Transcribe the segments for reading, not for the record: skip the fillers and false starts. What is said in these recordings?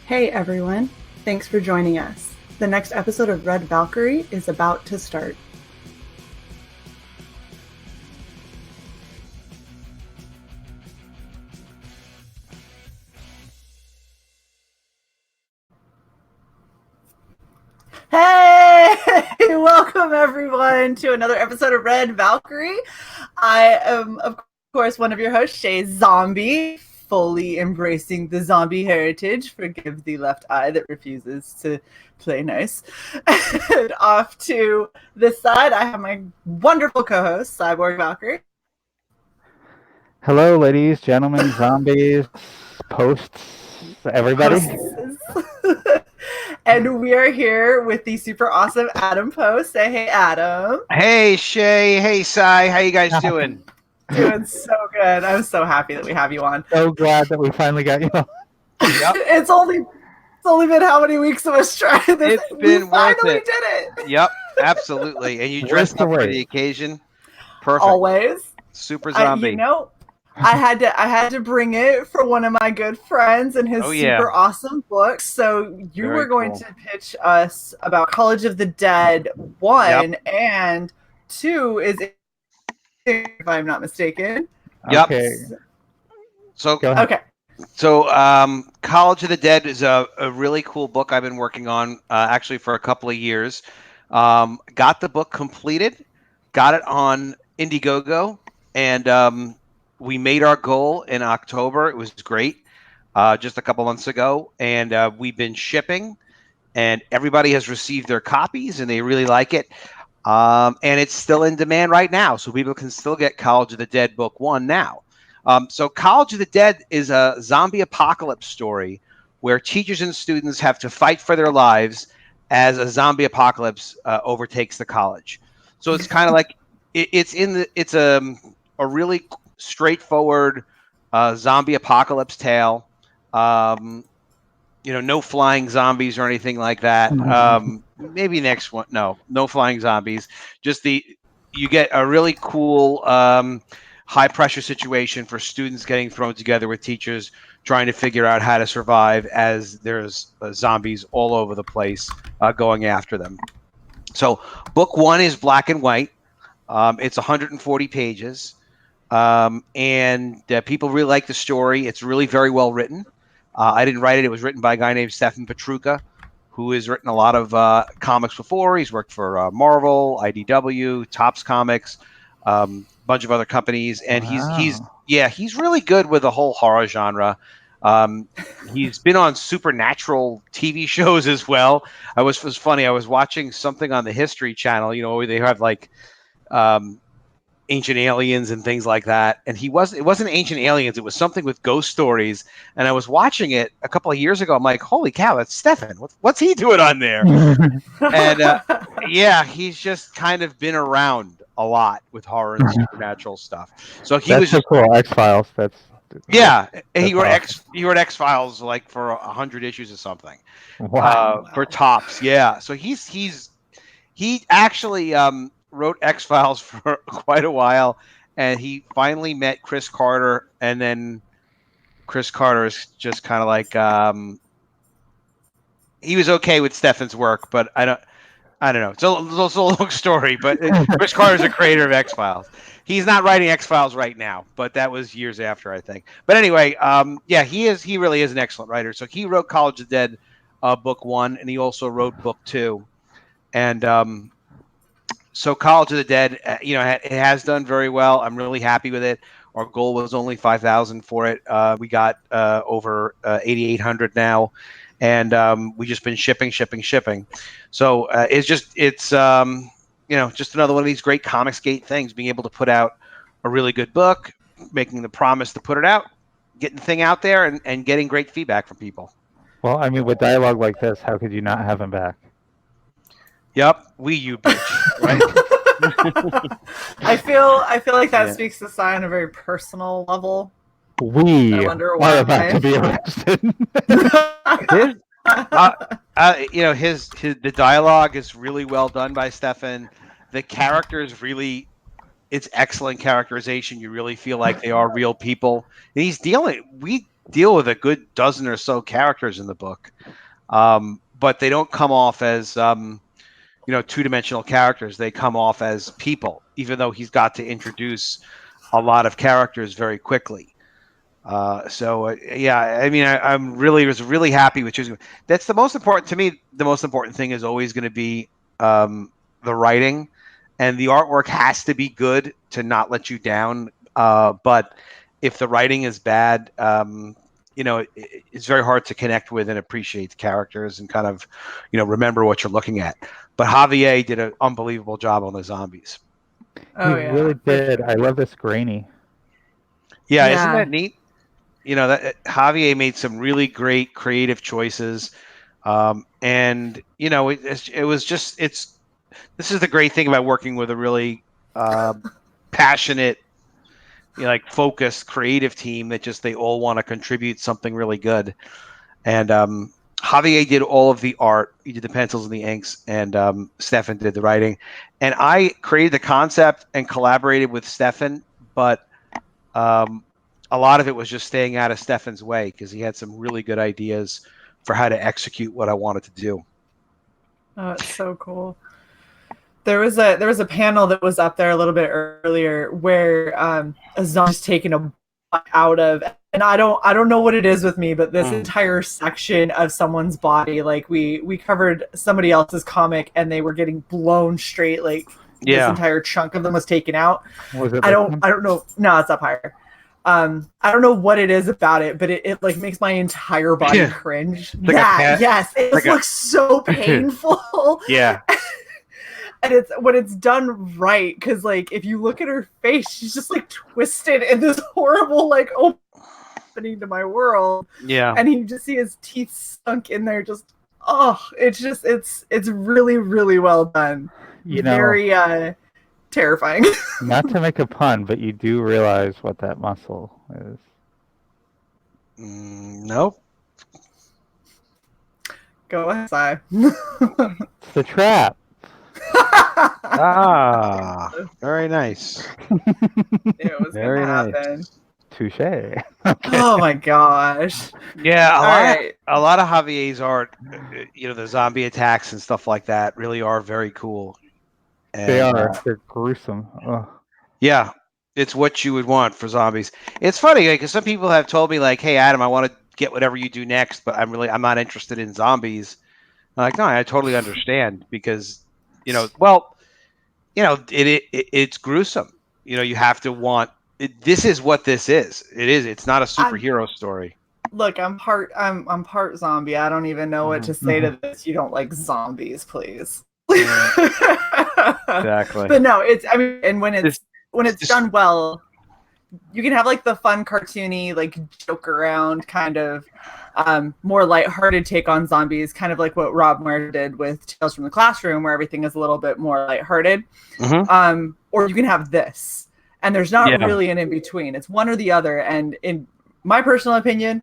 Hey everyone, thanks for joining us. The next episode of Red Valkyrie is about to start. Hey! Welcome everyone to another episode of Red Valkyrie. I am, of course, one of your hosts, Shae Zombie, fully embracing the zombie heritage. Forgive the left eye that refuses to play nice. And off to this side, I have my wonderful co-host, Cyborg Valkyrie. Hello, ladies, gentlemen, zombies, posts, everybody. And we are here with the super awesome Adam Post. Say hey, Adam. Hey, Shae. Hey, Cy. How you guys doing? Doing so good. I'm so happy that we have you on. So glad that we finally got you on. Yep. It's only been how many weeks of us trying this? It's been worth finally it. Did it. Yep, absolutely. And you dressed up for the occasion. Perfect. Always. Super zombie. I had to bring it for one of my good friends and his super awesome book. So you were going to pitch us about College of the Dead 1 and 2 is, if I'm not mistaken. Yep. Okay. So College of the Dead is a really cool book I've been working on actually for a couple of years. Got the book completed, got it on Indiegogo, and we made our goal in October. It was great, just a couple months ago, and we've been shipping, and everybody has received their copies, and they really like it. And it's still in demand right now, so people can still get College of the Dead Book 1 now. So College of the Dead is a zombie apocalypse story where teachers and students have to fight for their lives as a zombie apocalypse overtakes the college. So it's kind of like it's a really straightforward zombie apocalypse tale. No flying zombies or anything like that. Maybe next one. No flying zombies. Just you get a really cool high pressure situation for students getting thrown together with teachers trying to figure out how to survive as there's zombies all over the place going after them. So book 1 is black and white. It's 140 pages. And people really like the story. It's really very well written. I didn't write it. It was written by a guy named Stefan Petruka, who has written a lot of comics before. He's worked for Marvel, IDW, Topps Comics, bunch of other companies, and he's really good with the whole horror genre. He's been on supernatural TV shows as well. It was funny. I was watching something on the History Channel. Where they have like Ancient Aliens and things like that, and it wasn't Ancient Aliens, it was something with ghost stories, and I was watching it a couple of years ago. I'm like, holy cow, that's Stefan. What's he doing on there? And he's just kind of been around a lot with horror and supernatural stuff. So That's so cool. X-Files. He wrote X-Files like for 100 issues or something. Wow. For Topps. So he actually wrote X-Files for quite a while, and he finally met Chris Carter, and then Chris Carter is just kind of like he was okay with Stefan's work, but I don't know. It's a long story, but Chris Carter's a creator of X-Files. He's not writing X-Files right now, but that was years after, I think. But anyway, he really is an excellent writer. So he wrote College of the Dead book 1, and he also wrote book 2, and so College of the Dead, it has done very well. I'm really happy with it. Our goal was only 5,000 for it. We got over 8,800 now, and we just been shipping. So it's just another one of these great Comicsgate things. Being able to put out a really good book, making the promise to put it out, getting the thing out there, and getting great feedback from people. Well, I mean, with dialogue like this, how could you not have him back? Yep, you bitch, right? I feel like that speaks to Cy on a very personal level. We are about to be arrested. The dialogue is really well done by Stefan. The characters it's excellent characterization. You really feel like they are real people. And deal with a good dozen or so characters in the book, but they don't come off as two-dimensional characters. They come off as people, even though he's got to introduce a lot of characters very quickly. Yeah, I mean, was really happy with choosing. That's the most important to me. The most important thing is always going to be the writing, and the artwork has to be good to not let you down. But if the writing is bad, it's very hard to connect with and appreciate the characters and kind of, remember what you're looking at. But Javier did an unbelievable job on the zombies. Oh He yeah, really did. sure. I love this grainy. Yeah, isn't Yeah. that neat? That Javier made some really great creative choices, and it was just this is the great thing about working with a really passionate, like focused creative team that just they all want to contribute something really good. And Javier did all of the art. He did the pencils and the inks, and Stefan did the writing. And I created the concept and collaborated with Stefan, but a lot of it was just staying out of Stefan's way because he had some really good ideas for how to execute what I wanted to do. Oh, it's so cool. There was a panel that was up there a little bit earlier where a zombie's taken a bite out of, and I don't know what it is with me, but this entire section of someone's body, like we covered somebody else's comic and they were getting blown straight, like this entire chunk of them was taken out. Was it? I don't know. No, it's up higher. I don't know what it is about it, but it like makes my entire body cringe. Yes, it like looks so painful. Yeah. And it's when it's done right, because like if you look at her face, she's just like twisted in this horrible like opening to my world. Yeah. And you just see his teeth sunk in there. Just it's really, really well done. Very terrifying. Not to make a pun, but you do realize what that muscle is. Nope. Go ahead, Si. It's the trap. Very nice. It was very gonna happen. Nice. Touche. Okay. Oh my gosh. Yeah, a lot of Javier's art, the zombie attacks and stuff like that really are very cool. And, they are. They're gruesome. Ugh. Yeah, it's what you would want for zombies. It's funny because some people have told me like, "Hey, Adam, I want to get whatever you do next, but I'm not interested in zombies." I'm like, no, I totally understand because, it's gruesome. You have to want. This is what this is. It is. It's not a superhero story. Look, I'm part zombie. I don't even know what to say to this. You don't like zombies, please. Exactly. But no, and when it's done well, you can have like the fun cartoony like joke around kind of more lighthearted take on zombies, kind of like what Rob Moore did with Tales from the Classroom, where everything is a little bit more lighthearted. Or you can have this, and there's not really an in between. It's one or the other. And in my personal opinion,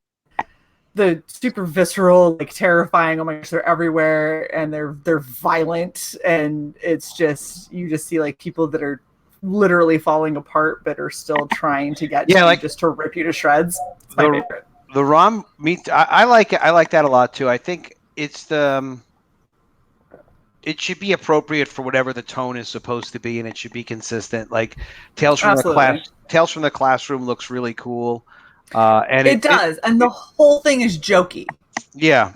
the super visceral, like terrifying, oh my gosh, they're everywhere and they're violent, and it's just you just see like people that are literally falling apart but are still trying to get to just to rip you to shreds. It's my favorite. The ROM meat, I like it. I like that a lot too. I think it should be appropriate for whatever the tone is supposed to be, and it should be consistent. Like Tales from the Classroom looks really cool. And it does, and the whole thing is jokey. Yeah,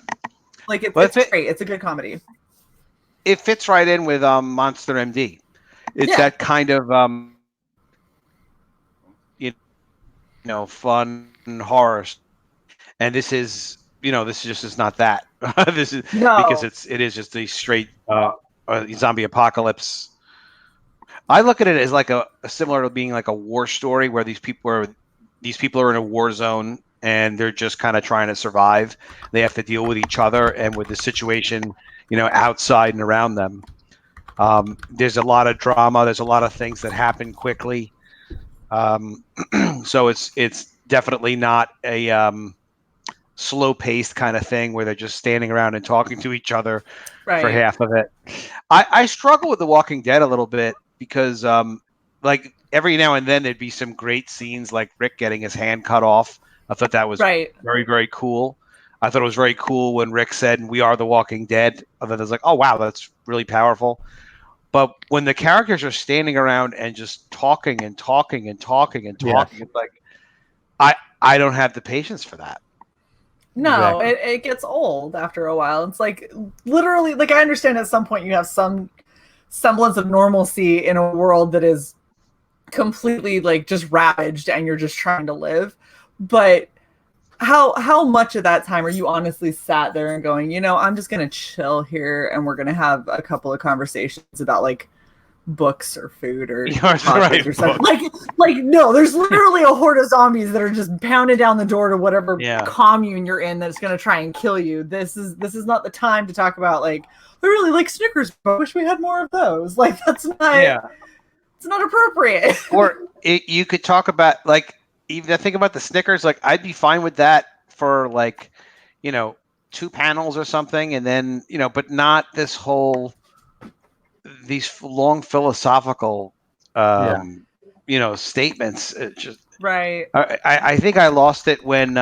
like it's great. It's a good comedy. It fits right in with Monster MD. It's that kind of fun horror, and this is just not that. This is because it is just a straight zombie apocalypse. I look at it as like a similar to being like a war story where these people are in a war zone and they're just kind of trying to survive. They have to deal with each other and with the situation, outside and around them. There's a lot of drama. There's a lot of things that happen quickly. So it's definitely not a slow-paced kind of thing where they're just standing around and talking to each other for half of it. I struggle with The Walking Dead a little bit because like every now and then there'd be some great scenes like Rick getting his hand cut off I thought that was Right. very, very cool. I thought it was very cool when Rick said, "We are the Walking Dead." I thought it was like, "Oh wow, that's really powerful." But when the characters are standing around and just talking and talking and talking and talking, it's like I don't have the patience for that. No, Exactly. it gets old after a while. It's like literally, like I understand at some point you have some semblance of normalcy in a world that is completely like just ravaged and you're just trying to live. But how much of that time are you honestly sat there and going, I'm just gonna chill here and we're gonna have a couple of conversations about like books or food or You're tacos right, or something. books. Like no, there's literally a horde of zombies that are just pounding down the door to whatever commune you're in that's gonna try and kill you. This is not the time to talk about like I really like Snickers, but I wish we had more of those. Like that's not it's not appropriate. Or you could talk about like even think about the Snickers. Like I'd be fine with that for like, 2 panels or something, and then but not this whole these long philosophical statements. It just Right. I think I lost it when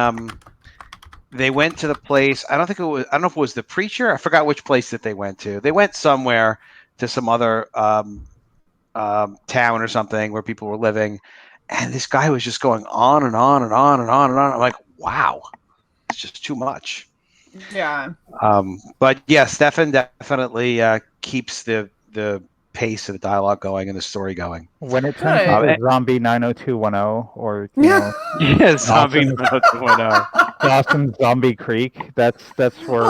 they went to the place. I don't know if it was the preacher. I forgot which place that they went to. They went somewhere to some other town or something where people were living, and this guy was just going on and on and on and on and on. I'm like, wow, it's just too much. Yeah. But yeah, Stefan definitely keeps the pace of the dialogue going and the story going. When it turns into Zombie 90210 or Zombie 90210. Dawson Zombie Creek, that's where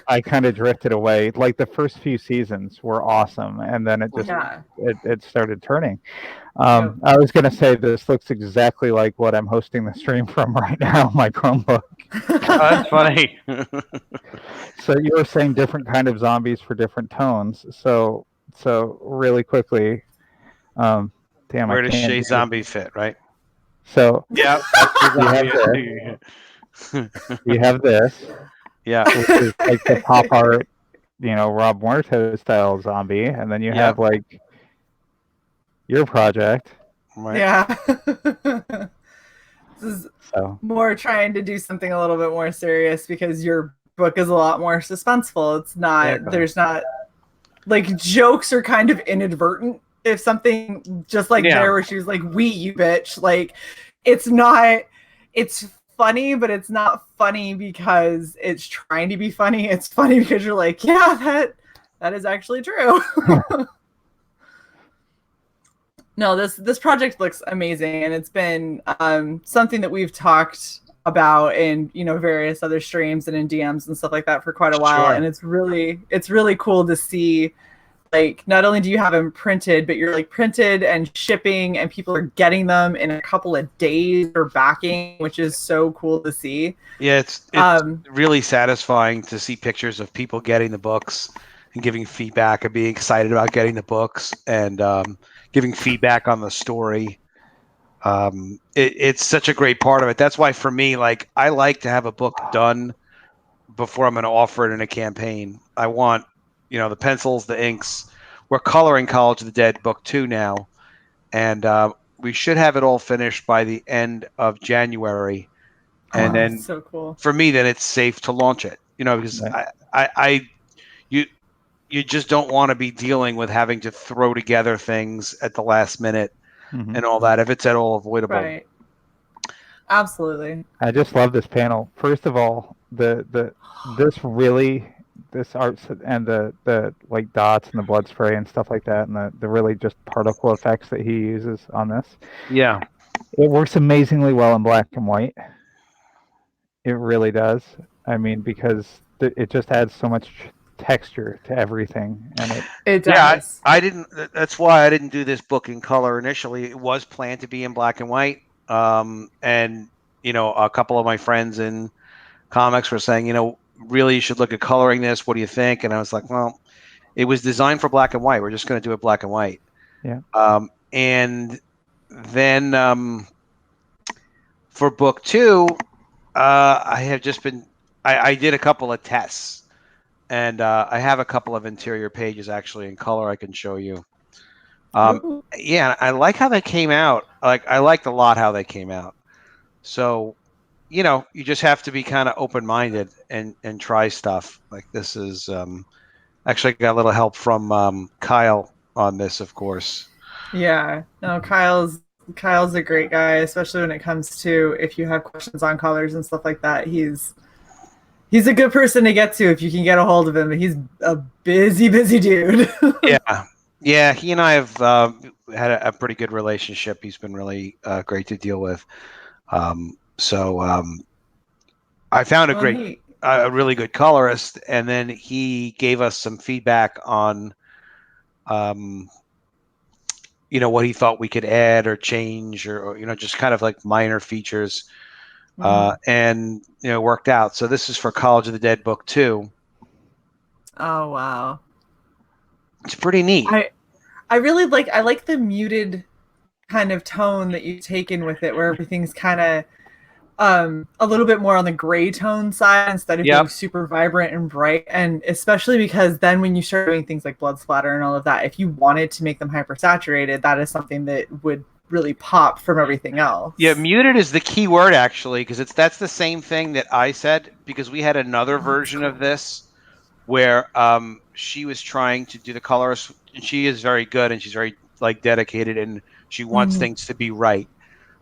I kind of drifted away. Like the first few seasons were awesome, and then it just it started turning. I was gonna say this looks exactly like what I'm hosting the stream from right now, my Chromebook. That's funny. So you were saying different kind of zombies for different tones. So really quickly, damn, where does Shae Zombie fit, right? So yeah, you have this, which is like the pop art, Rob Muerto style zombie, and then you have like your project. Right. Yeah. This is more trying to do something a little bit more serious because your book is a lot more suspenseful. It's not, there's not, like, jokes are kind of inadvertent. If something just like there where she was like, "We, you bitch," like, it's not, it's funny, but it's not funny because it's trying to be funny. It's funny because you're like, yeah, that is actually true. No, this project looks amazing, and it's been something that we've talked about in various other streams and in DMs and stuff like that for quite a while. And it's really cool to see, like, not only do you have them printed, but you're like printed and shipping, and people are getting them in a couple of days or backing, which is so cool to see. Yeah, it's really satisfying to see pictures of people getting the books and giving feedback and being excited about getting the books and giving feedback on the story. It's such a great part of it. That's why for me, like, I like to have a book done before I'm going to offer it in a campaign. I want, the pencils, the inks. We're coloring College of the Dead book 2 now, and we should have it all finished by the end of January. And then so cool. For me, then it's safe to launch it, because you just don't want to be dealing with having to throw together things at the last minute and all that if it's at all avoidable. Right. Absolutely. I just love this panel. First of all, this art and the like dots and the blood spray and stuff like that, and the really just particle effects that he uses on this. Yeah. It works amazingly well in black and white. It really does. I mean, because it just adds so much texture to everything, and it does. I didn't. That's why I didn't do this book in color initially. It was planned to be in black and white, and a couple of my friends in comics were saying, really, you should look at coloring this. What do you think? And I was like, well, it was designed for black and white. We're just going to do it black and white. Yeah. And then for book 2, I have just been. I did a couple of tests. And I have a couple of interior pages actually in color I can show you. Yeah, I like how they came out. I liked a lot how they came out. So, you know, you just have to be kind of open-minded and try stuff. Like this is actually got a little help from Kyle on this, of course. Yeah, no, Kyle's a great guy, especially when it comes to if you have questions on colors and stuff like that. He's a good person to get to if you can get a hold of him. He's a busy dude. Yeah. He and I have had a pretty good relationship. He's been really great to deal with. I found a really good colorist, and then he gave us some feedback on, you know, what he thought we could add or change, or you know, just kind of like minor features, and you know, worked out. So this is for College of the Dead book 2. Oh wow, it's pretty neat. I really like the muted kind of tone that you've taken with it, where everything's kind of a little bit more on the gray tone side instead of being super vibrant and bright. And especially because then when you start doing things like blood splatter and all of that, if you wanted to make them hypersaturated, that is something that would really pop from everything else. Yeah, muted is the key word actually, because that's the same thing that I said, because we had another version of this where she was trying to do the colors, and she is very good and she's very like dedicated and she wants things to be right.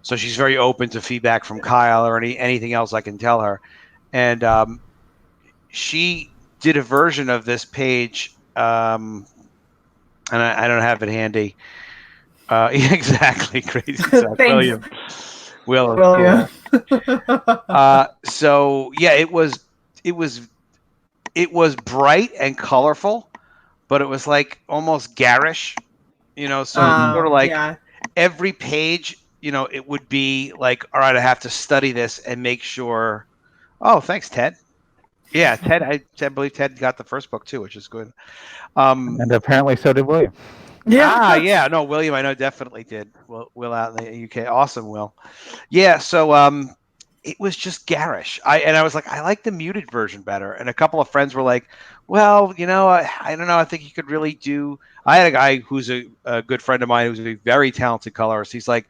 So she's very open to feedback from Kyle or anything else I can tell her. And she did a version of this page, and I don't have it handy. Exactly, crazy. William. William. Cool. So yeah, it was bright and colorful, but it was like almost garish, you know. So sort of like every page, you know, it would be like, all right, I have to study this and make sure. Oh, thanks, Ted. Yeah, Ted. I believe Ted got the first book too, which is good. And apparently so did William. Yeah. No, William, I know definitely did. Will out in the UK. Awesome, Will. Yeah. So it was just garish. I was like, I like the muted version better. And a couple of friends were like, well, you know, I don't know. I think you could really do. I had a guy who's a good friend of mine who's a very talented colorist. He's like,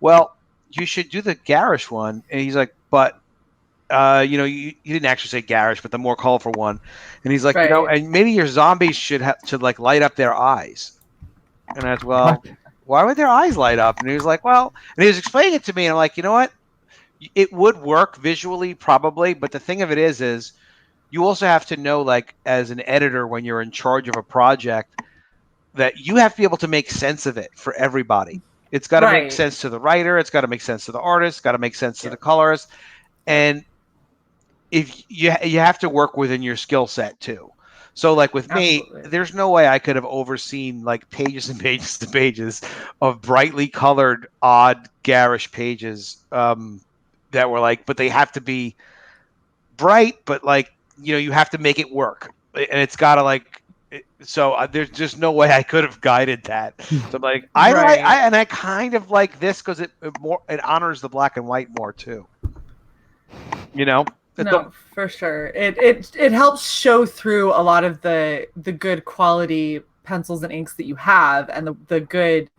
well, you should do the garish one. And he's like, but you know, you didn't actually say garish, but the more colorful one. And he's like, you know, and maybe your zombies should like light up their eyes. And I was, well, why would their eyes light up? And he was like, well, and he was explaining it to me. And I'm like, you know what? It would work visually probably, but the thing of it is you also have to know, like, as an editor, when you're in charge of a project, that you have to be able to make sense of it for everybody. It's got to make sense to the writer. It's got to make sense to the artist. It's got to make sense to the colorist. And if you have to work within your skill set too. So like with me, there's no way I could have overseen like pages and pages and pages of brightly colored, odd, garish pages that were like, but they have to be bright, but like, you know, you have to make it work. And it's got to like, so there's just no way I could have guided that. So I'm like, I kind of like this because it honors the black and white more too. You know? No, for sure. It helps show through a lot of the good quality pencils and inks that you have, and the good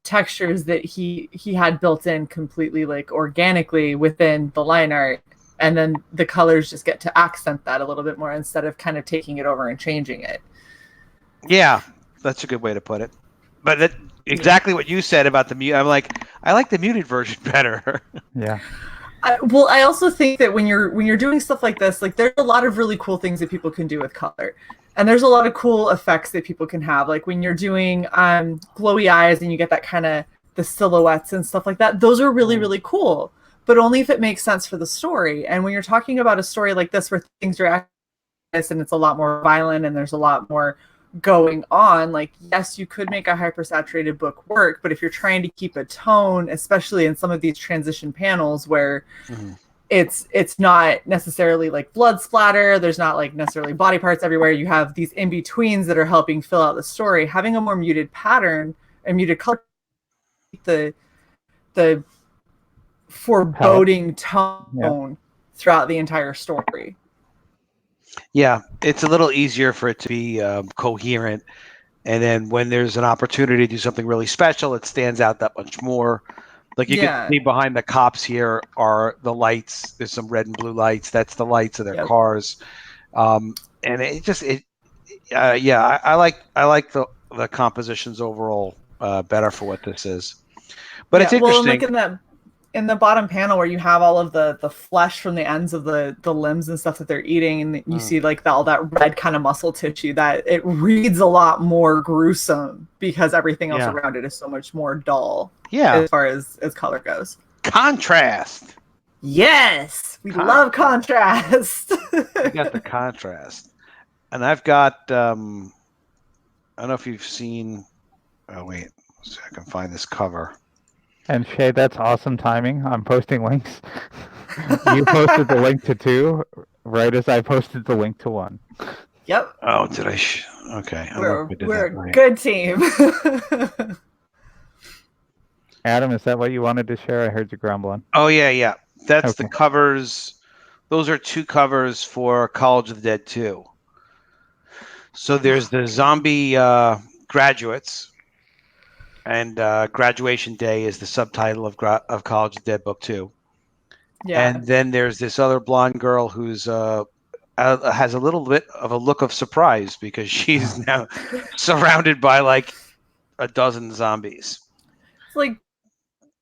textures that he had built in completely like organically within the line art, and then the colors just get to accent that a little bit more instead of kind of taking it over and changing it. Yeah, that's a good way to put it. But that exactly what you said about the mute. I'm like, I like the muted version better. Yeah. Well, I also think that when you're doing stuff like this, like there's a lot of really cool things that people can do with color, and there's a lot of cool effects that people can have. Like when you're doing glowy eyes and you get that kind of the silhouettes and stuff like that. Those are really, really cool, but only if it makes sense for the story. And when you're talking about a story like this where things are and it's a lot more violent and there's a lot more going on, like, yes, you could make a hypersaturated book work, but if you're trying to keep a tone, especially in some of these transition panels where it's not necessarily like blood splatter, there's not like necessarily body parts everywhere, you have these in-betweens that are helping fill out the story, having a more muted pattern and muted color, the foreboding tone throughout the entire story. Yeah, it's a little easier for it to be coherent. And then when there's an opportunity to do something really special, it stands out that much more. Like you can see behind the cops here are the lights. There's some red and blue lights. That's the lights of their cars. And I like the compositions overall better for what this is. But it's interesting. Well, like in the bottom panel where you have all of the flesh from the ends of the limbs and stuff that they're eating, and you see like all that red kind of muscle tissue, that it reads a lot more gruesome because everything else around it is so much more dull. Yeah, as far as color goes. Contrast. Yes, we love contrast. We got the contrast, and I've got. I don't know if you've seen. Oh wait, so I can find this cover. And Shae, that's awesome timing. I'm posting links. You posted the link to 2, right as I posted the link to 1. Yep. Oh, did I? Okay. We're a good team. Adam, is that what you wanted to share? I heard you grumbling. Oh, yeah. That's the covers. Those are 2 covers for College of the Dead 2. So there's the zombie graduates. And Graduation Day is the subtitle of College of the Dead Book 2. Yeah. And then there's this other blonde girl who's has a little bit of a look of surprise because she's now surrounded by like a dozen zombies. It's like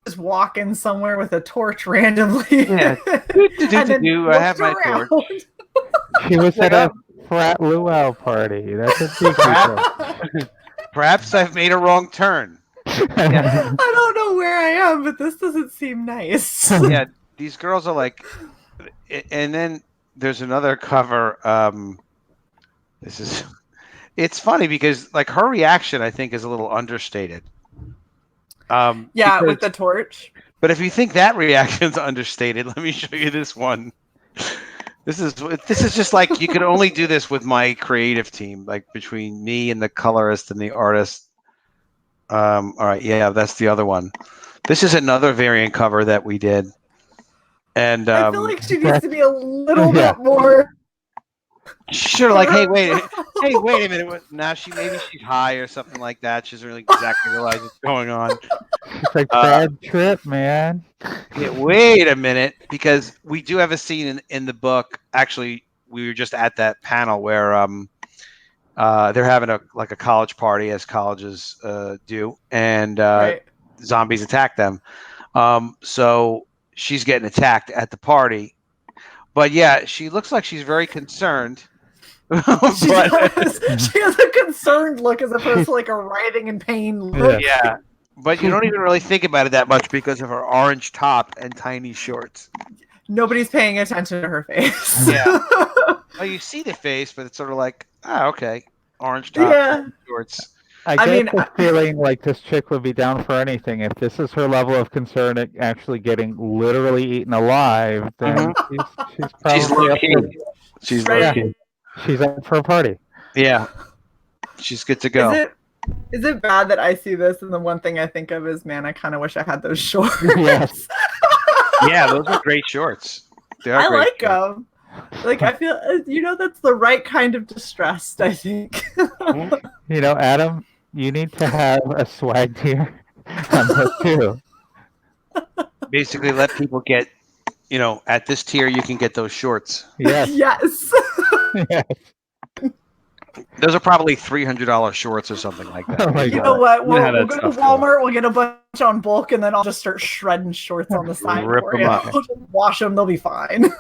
just walking somewhere with a torch randomly. Yeah. I have my torch. She was at a frat luau party. That's a secret. Perhaps I've made a wrong turn. I don't know where I am, but this doesn't seem nice. Yeah, these girls are like, and then there's another cover. It's funny because like her reaction, I think, is a little understated. With the torch. But if you think that reaction's understated, let me show you this one. This is just like you could only do this with my creative team, like between me and the colorist and the artist. All right, that's the other one. This is another variant cover that we did, and I feel like she needs to be a little bit more. Sure, like hey, wait a minute. Now maybe she's high or something like that. She doesn't really exactly realize what's going on. It's like bad trip, man. Yeah, wait a minute, because we do have a scene in the book. Actually, we were just at that panel where they're having a college party, as colleges do, and zombies attack them. So she's getting attacked at the party, but she looks like she's very concerned. She has a concerned look as opposed to like a writhing in pain look. Yeah, but you don't even really think about it that much because of her orange top and tiny shorts. Nobody's paying attention to her face. Yeah. Well, you see the face, but it's sort of like, okay, orange top, shorts. I get the feeling like this chick would be down for anything. If this is her level of concern at actually getting literally eaten alive, then she's probably She's lucky. She's up for a party. Yeah, she's good to go. Is it bad that I see this and the one thing I think of is, man, I kind of wish I had those shorts. Yes. Yeah, those are great shorts. I like them. Like, I feel, that's the right kind of distressed, I think. Adam, you need to have a swag tier on this too. Basically, let people get, at this tier, you can get those shorts. Yes. Yes. Yes. Those are probably $300 shorts or something like that. Oh you know what? We'll go to Walmart. We'll get a bunch on bulk, and then I'll just start shredding shorts on the side. Rip them up. I'll just wash them; they'll be fine.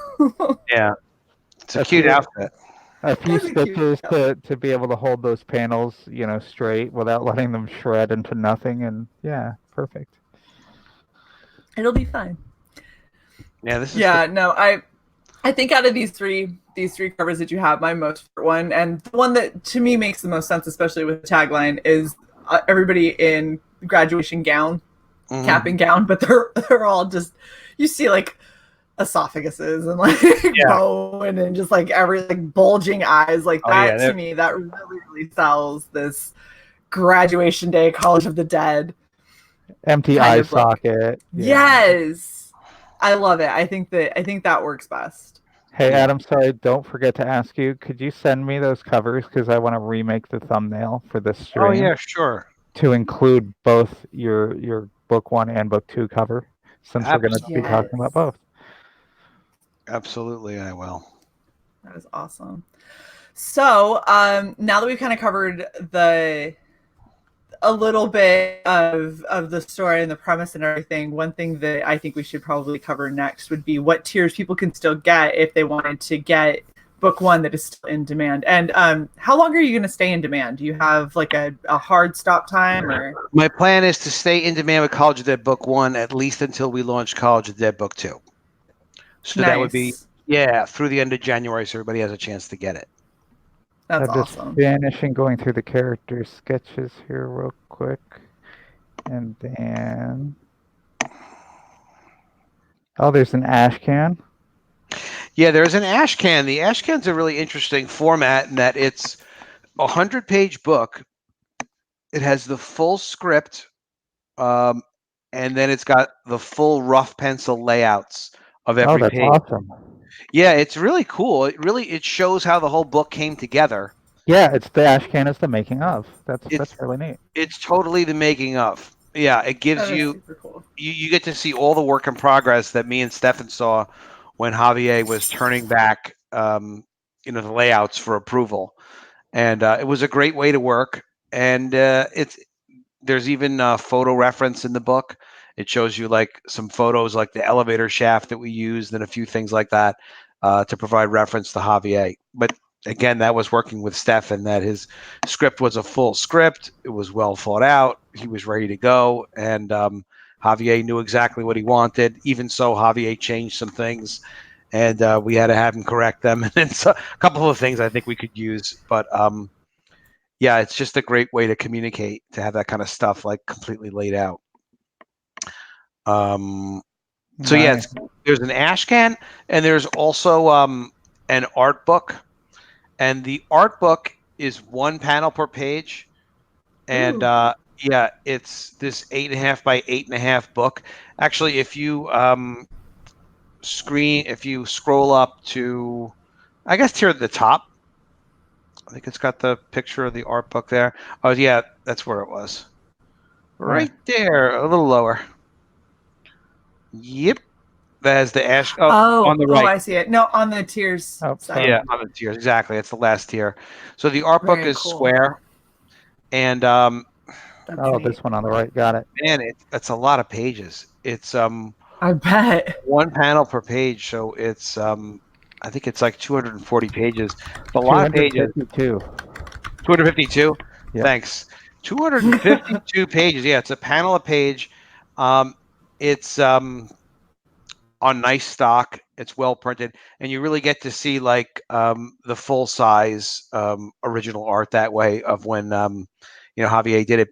Yeah, it's a cute outfit. A few stitches to be able to hold those panels, straight without letting them shred into nothing, and perfect. It'll be fine. Yeah, this is. Yeah, no, I think out of these three covers that you have, my most favorite one, and the one that to me makes the most sense, especially with the tagline, is everybody in graduation gown, cap and gown, but they're all just, you see like esophaguses and like bone and just like every bulging eyes like that. To me, that really sells this Graduation Day, College of the Dead, empty eye socket. Yes, I love it. I think that works best. Hey, Adam, sorry, don't forget to ask you, could you send me those covers? Because I want to remake the thumbnail for this stream. Oh, yeah, sure. To include both your book 1 and book 2 cover, since we're going to be talking about both. Absolutely, I will. That is awesome. So now that we've kind of covered a little bit of the story and the premise and everything, one thing that I think we should probably cover next would be what tiers people can still get if they wanted to get book 1 that is still in demand. And how long are you going to stay in demand? Do you have like a hard stop time? Or my plan is to stay in demand with College of the Dead book 1 at least until we launch College of the Dead book 2. So that would be through the end of January, so everybody has a chance to get it. That's I'm just awesome. finishing going through the character sketches here real quick. And then... Oh, there's an ash can. Yeah, there's an ash can. The ash can's a really interesting format in that it's a 100-page book. It has the full script, and then it's got the full rough pencil layouts of every that's page. Awesome. Yeah, it's really cool. It shows how the whole book came together. Yeah, it's the ash can is the making of. That's really neat. It's totally the making of. Yeah, it gives you super cool. you get to see all the work in progress that me and Stefan saw when Javier was turning back the layouts for approval. And it was a great way to work. And there's even a photo reference in the book. It shows you like some photos, like the elevator shaft that we used, and a few things like that to provide reference to Javier. But again, that was working with Stefan. That his script was a full script. It was well thought out. He was ready to go, and Javier knew exactly what he wanted. Even so, Javier changed some things, and we had to have him correct them. And then a couple of things I think we could use, but yeah, it's just a great way to communicate, to have that kind of stuff like completely laid out. So yeah, there's an ash can, and there's also an art book, and the art book is 1 panel per page, and yeah, it's this 8.5 by 8.5 book. Actually, if you scroll up to, I guess, here at the top, I think it's got the picture of the art book there. Oh yeah, that's where it was. Right there, a little lower. Yep. That has the ash. On the right. Oh, I see it. No, on the tiers side. Yeah, on the tiers. Exactly. It's the last tier. So the art book is square. And this one on the right. Got it. Man, it's a lot of pages. It's I bet 1 panel per page. So it's I think it's like 240 pages. It's a lot of pages. 252. Yep. Thanks. 252 pages. Yeah, it's a panel a page. It's on nice stock. It's well printed, and you really get to see like the full size original art that way of when Javier did it.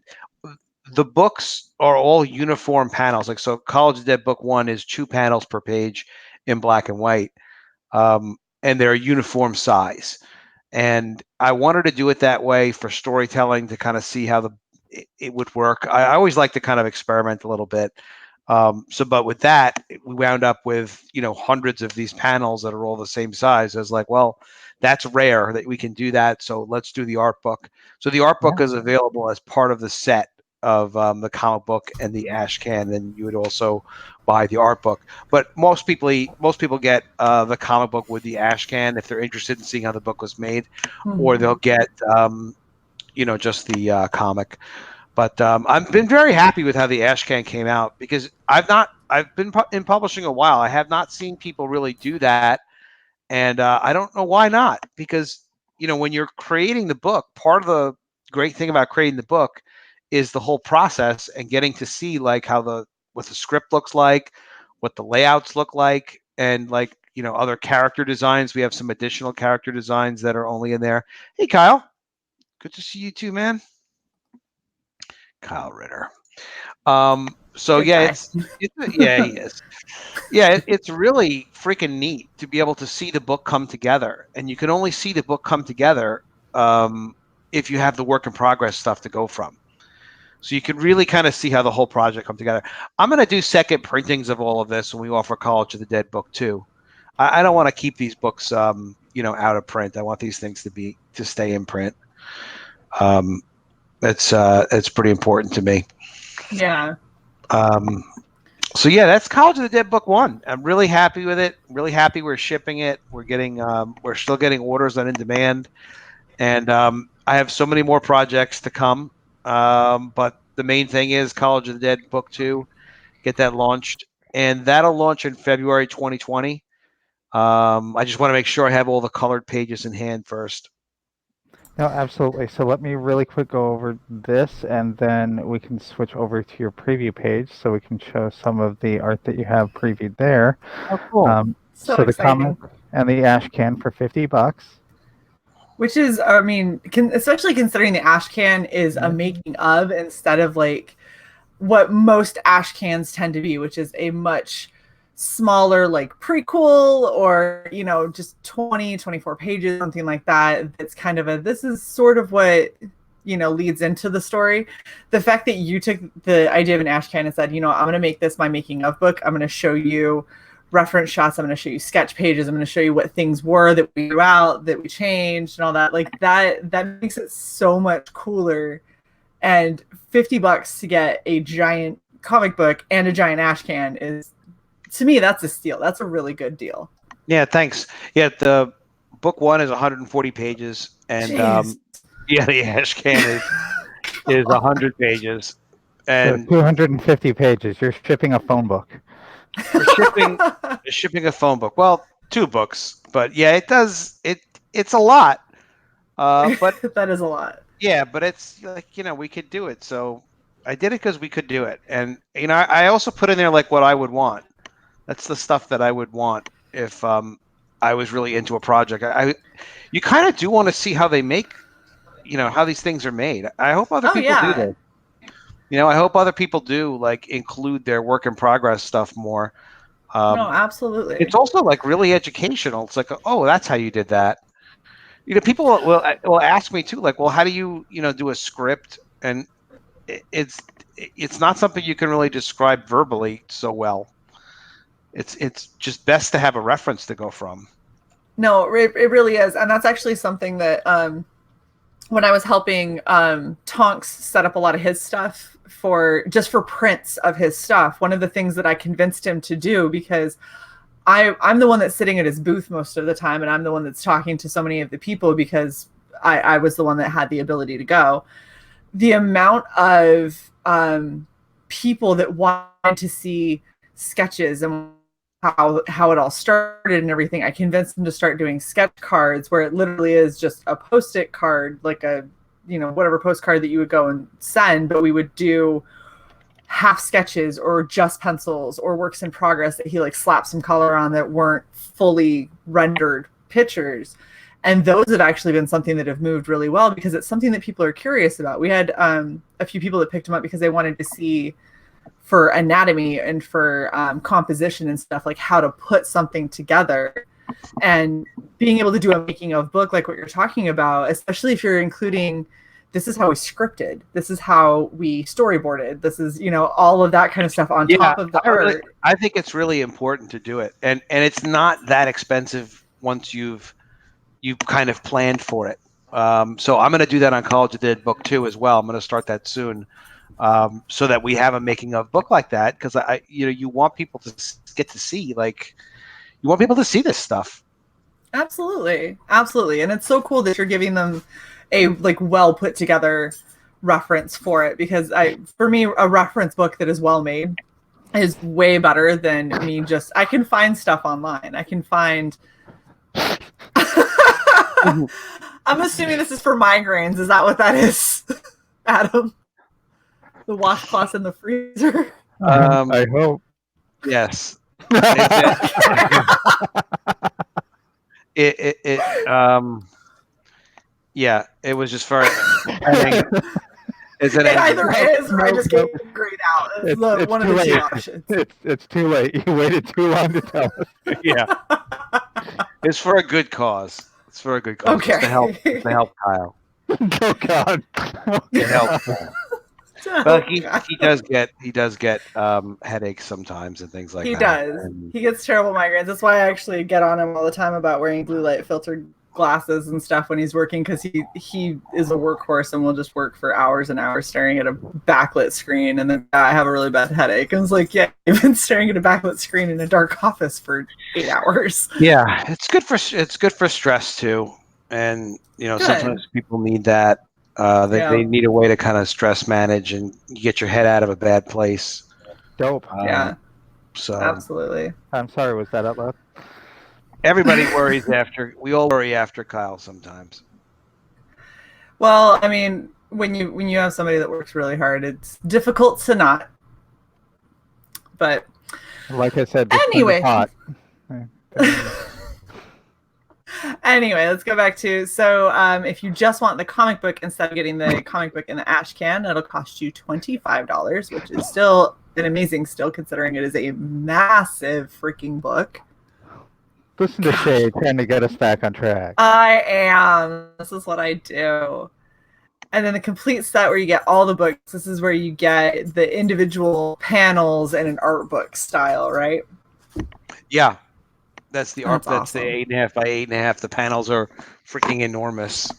The books are all uniform panels. Like, so College of the Dead book 1 is 2 panels per page in black and white, and they're uniform size. And I wanted to do it that way for storytelling, to kind of see how it would work. I always like to kind of experiment a little bit. But with that, we wound up with, hundreds of these panels that are all the same size. I was like, well, that's rare that we can do that. So let's do the art book. So the art book is available as part of the set of the comic book and the ash can. Then you would also buy the art book. But most people get the comic book with the ash can if they're interested in seeing how the book was made, or they'll get just the comic. But I've been very happy with how the ash can came out, because I've been in publishing a while. I have not seen people really do that, and I don't know why not. Because when you're creating the book, part of the great thing about creating the book is the whole process and getting to see like what the script looks like, what the layouts look like, and like other character designs. We have some additional character designs that are only in there. Hey, Kyle, good to see you too, man. Kyle Ritter. So yeah, yeah, he is. Yeah, it's really freaking neat to be able to see the book come together, and you can only see the book come together if you have the work in progress stuff to go from. So you can really kind of see how the whole project come together. I'm going to do second printings of all of this when we offer College of the Dead book 2. I don't want to keep these books, out of print. I want these things to stay in print. It's pretty important to me. Yeah. So yeah, that's College of the Dead book 1. I'm really happy with it. Really happy we're shipping it. We're still getting orders on in demand, and I have so many more projects to come. But the main thing is College of the Dead book 2. Get that launched, and that'll launch in February 2020. I just want to make sure I have all the colored pages in hand first. No, absolutely. So let me really quick go over this, and then we can switch over to your preview page so we can show some of the art that you have previewed there. Oh, cool. So the comic and the ash can for $50. Which is, I mean, especially considering the ash can is a making of instead of like what most ash cans tend to be, which is a much smaller like prequel or, you know, just 24 pages, something like that. It's kind of this is sort of what, you know, leads into the story. The fact that you took the idea of an ash can and said, you know, I'm going to make this my making of book. I'm going to show you reference shots. I'm going to show you sketch pages. I'm going to show you what things were that we threw out, that we changed and all that. Like that makes it so much cooler. And $50 to get a giant comic book and a giant ash can is, to me, that's a steal. That's a really good deal. Yeah, thanks. Yeah, the book 1 is 140 pages, and yeah, the ash can is 100 pages, and so 250 pages. You're shipping a phone book. We're shipping a phone book. Well, 2 books, but yeah, it does. It's a lot. But that is a lot. Yeah, but it's like, you know, we could do it. So I did it because we could do it, and you know, I also put in there like what I would want. That's the stuff that I would want if I was really into a project. You kind of do want to see how they make, you know, how these things are made. I hope other people do that. You know, I hope other people do like include their work in progress stuff more. No, absolutely. It's also like really educational. It's like, oh, that's how you did that. You know, people will ask me too, like, well, how do you know, do a script? And it's not something you can really describe verbally so well. It's just best to have a reference to go from. No, it really is. And that's actually something that when I was helping Tonks set up a lot of his stuff for prints of his stuff, one of the things that I convinced him to do, because I'm the one that's sitting at his booth most of the time, and I'm the one that's talking to so many of the people because I was the one that had the ability to go. The amount of people that wanted to see sketches and how it all started and everything, I convinced them to start doing sketch cards where it literally is just a Post-it card, like a, you know, whatever postcard that you would go and send, but we would do half sketches or just pencils or works in progress that he like slapped some color on that weren't fully rendered pictures. And those have actually been something that have moved really well because it's something that people are curious about. We had a few people that picked them up because they wanted to see for anatomy and for composition and stuff, like how to put something together. And being able to do a making of book like what you're talking about, especially if you're including, this is how we scripted, this is how we storyboarded, this is, you know, all of that kind of stuff on top of the art. I think it's really important to do it. And it's not that expensive once you've kind of planned for it. So I'm going to do that on College of the Dead book 2 as well. I'm going to start that soon. So that we have a making of book like that, because you want people to get to see, like, you want people to see this stuff. Absolutely, and it's so cool that you're giving them a like well put together reference for it, because for me a reference book that is well made is way better than me just, I can find stuff online. I can find. I'm assuming this is for migraines. Is that what that is, Adam? The washcloths in the freezer. I hope. Yes. Yeah, it was just for. It either is or I just gave it grayed out. It's one of the two options. It's too late. You waited too long to tell us. Yeah. It's for a good cause. It's for a good cause. Okay. It's to help Kyle. Oh God. To help. But he does get headaches sometimes and things like that. He does. He gets terrible migraines. That's why I actually get on him all the time about wearing blue light filtered glasses and stuff when he's working because he is a workhorse and will just work for hours and hours staring at a backlit screen. And then I have a really bad headache. And it's like, yeah, you've been staring at a backlit screen in a dark office for 8 hours. Yeah, it's good for stress too. And sometimes people need that. They need a way to kind of stress manage and get your head out of a bad place. Dope. Yeah. So absolutely. I'm sorry, was that out loud? Everybody worries we all worry after Kyle sometimes. Well, I mean, when you have somebody that works really hard, it's difficult to not. But like I said, anyway. Anyway, let's go back to, so if you just want the comic book instead of getting the comic book in the ash can, it'll cost you $25, which is still an amazing steal considering it is a massive freaking book. Listen to Shae trying to get us back on track. I am. This is what I do. And then the complete set where you get all the books. This is where you get the individual panels in an art book style, right? Yeah. That's the art. That's awesome. The 8.5 by 8.5. The panels are freaking enormous.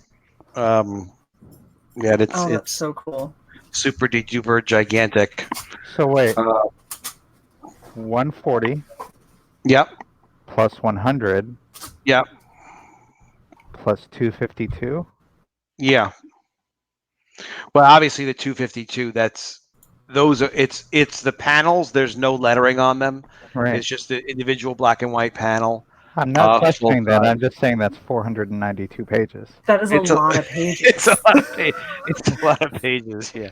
It's so cool. Super duper gigantic. So wait, 140. Yep. Plus 100. Yep. Plus 252. Yeah. Well, obviously the 252. It's the panels. There's no lettering on them. Right. It's just the individual black and white panel. I'm not questioning that. I'm just saying that's 492 pages. That is a lot of pages. It's a lot of pages. It's a lot of pages. Yeah.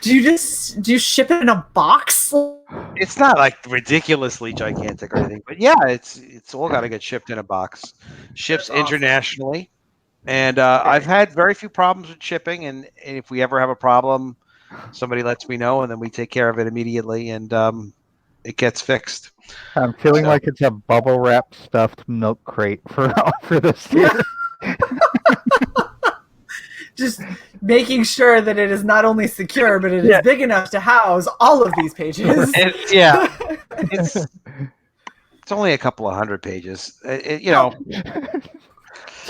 Do you ship it in a box? It's not like ridiculously gigantic or anything, but yeah, it's all got to get shipped in a box. Ships internationally, and I've had very few problems with shipping. And if we ever have a problem, somebody lets me know, and then we take care of it immediately, and it gets fixed. I'm feeling like it's a bubble wrap stuffed milk crate for this year. Just making sure that it is not only secure, but it is big enough to house all of these pages. It's only a couple of hundred pages. It's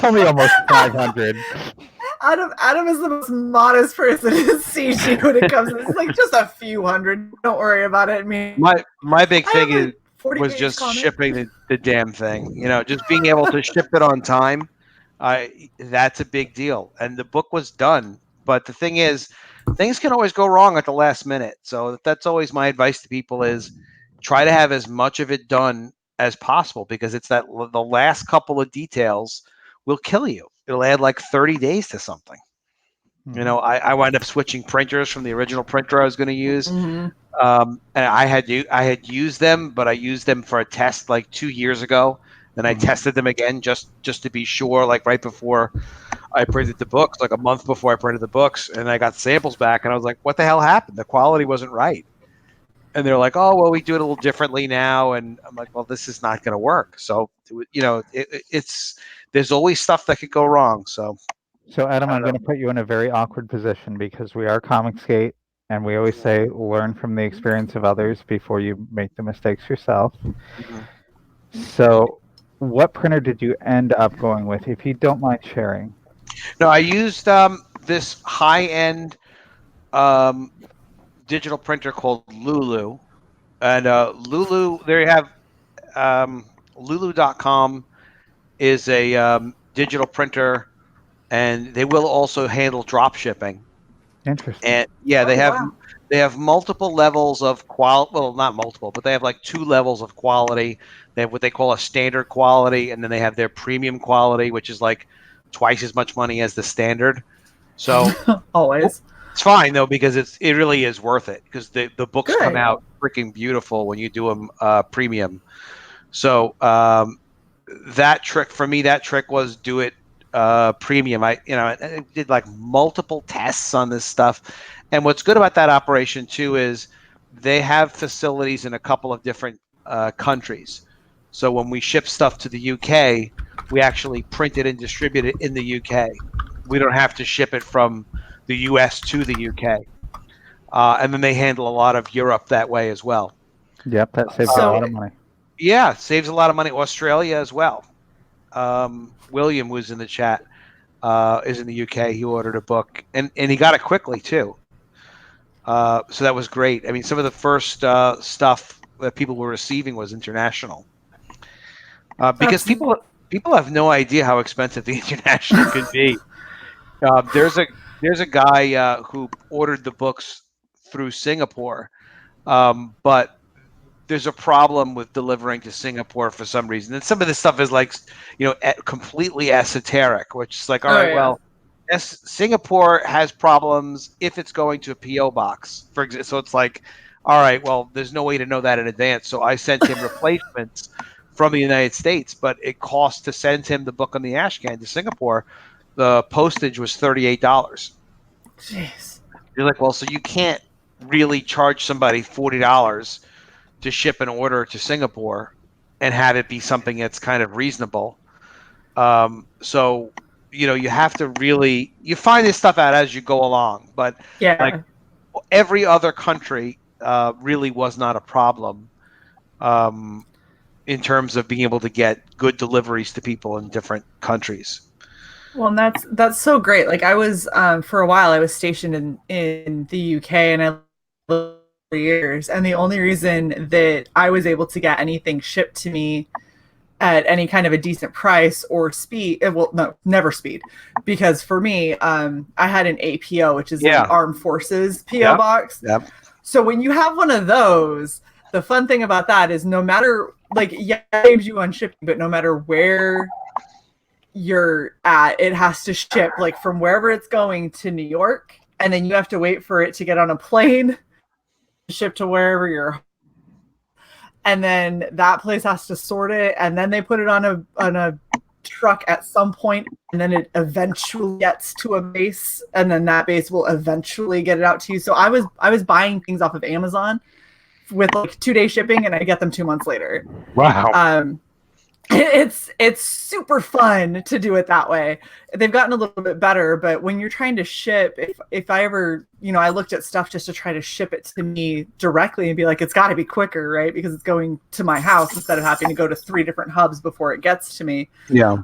only almost 500. Adam is the most modest person in CG when it comes to this. It's like just a few hundred. Don't worry about it. My big thing was just shipping the damn thing. Just being able to ship it on time. That's a big deal. And the book was done. But the thing is, things can always go wrong at the last minute. So that's always my advice to people is try to have as much of it done as possible, because it's the last couple of details will kill you. It'll add like 30 days to something. Mm-hmm. I wound up switching printers from the original printer I was going to use. Mm-hmm. And I had used them, but I used them for a test like 2 years ago. Then I tested them again just to be sure, like right before I printed the books, like a month before I printed the books, and I got samples back, and I was like, what the hell happened? The quality wasn't right. And they're like, oh, well, we do it a little differently now. And I'm like, well, this is not going to work. So, there's always stuff that could go wrong. So Adam, I'm going to put you in a very awkward position because we are Comicsgate, and we always say learn from the experience of others before you make the mistakes yourself. Mm-hmm. So what printer did you end up going with, if you don't mind sharing? No, I used this high-end digital printer called Lulu. And Lulu, there you have Lulu.com is a digital printer, and they will also handle drop shipping. Interesting. And they have multiple levels of quality. Well, not multiple, but they have like 2 levels of quality. They have what they call a standard quality, and then they have their premium quality, which is like twice as much money as the standard. So always. It's fine though, because it really is worth it, because the books come out freaking beautiful when you do them premium. So that trick was do it premium. I did like multiple tests on this stuff, and what's good about that operation too is they have facilities in a couple of different countries. So when we ship stuff to the UK, we actually print it and distribute it in the UK. We don't have to ship it from the US to the UK. And then they handle a lot of Europe that way as well. Yep, that saves a lot of money. Yeah, saves a lot of money. Australia as well. William was in the chat. Is in the UK. He ordered a book, and he got it quickly too. So that was great. I mean, some of the first stuff that people were receiving was international, because people have no idea how expensive the international can be. There's a guy who ordered the books through Singapore, but there's a problem with delivering to Singapore for some reason. And some of this stuff is like, completely esoteric, which is like, all right, well, Singapore has problems if it's going to a PO box, for example. So it's like, all right, well, there's no way to know that in advance. So I sent him replacements from the United States, but it cost to send him the book on the Ashcan to Singapore. The postage was $38. Jeez. You're like, well, so you can't really charge somebody $40 to ship an order to Singapore and have it be something that's kind of reasonable. So, you have to really, you find this stuff out as you go along, but like every other country really was not a problem in terms of being able to get good deliveries to people in different countries. Well, and that's so great. Like I was for a while I was stationed in the UK, and I lived for years, and the only reason that I was able to get anything shipped to me at any kind of a decent price or speed, well, no, never speed, because for me, I had an APO, which is an Armed Forces PO box. Yep. So when you have one of those, the fun thing about that is no matter, like, it saves you on shipping, but no matter where you're at, it has to ship like from wherever it's going to New York, and then you have to wait for it to get on a plane, ship to wherever you're, and then that place has to sort it, and then they put it on a truck at some point, and then it eventually gets to a base, and then that base will eventually get it out to you. So I was buying things off of Amazon with like 2-day shipping, and I get them 2 months later. Wow. It's super fun to do it that way. They've gotten a little bit better, but when you're trying to ship, if I ever, I looked at stuff just to try to ship it to me directly and be like, it's got to be quicker, right? Because it's going to my house instead of having to go to 3 different hubs before it gets to me. Yeah.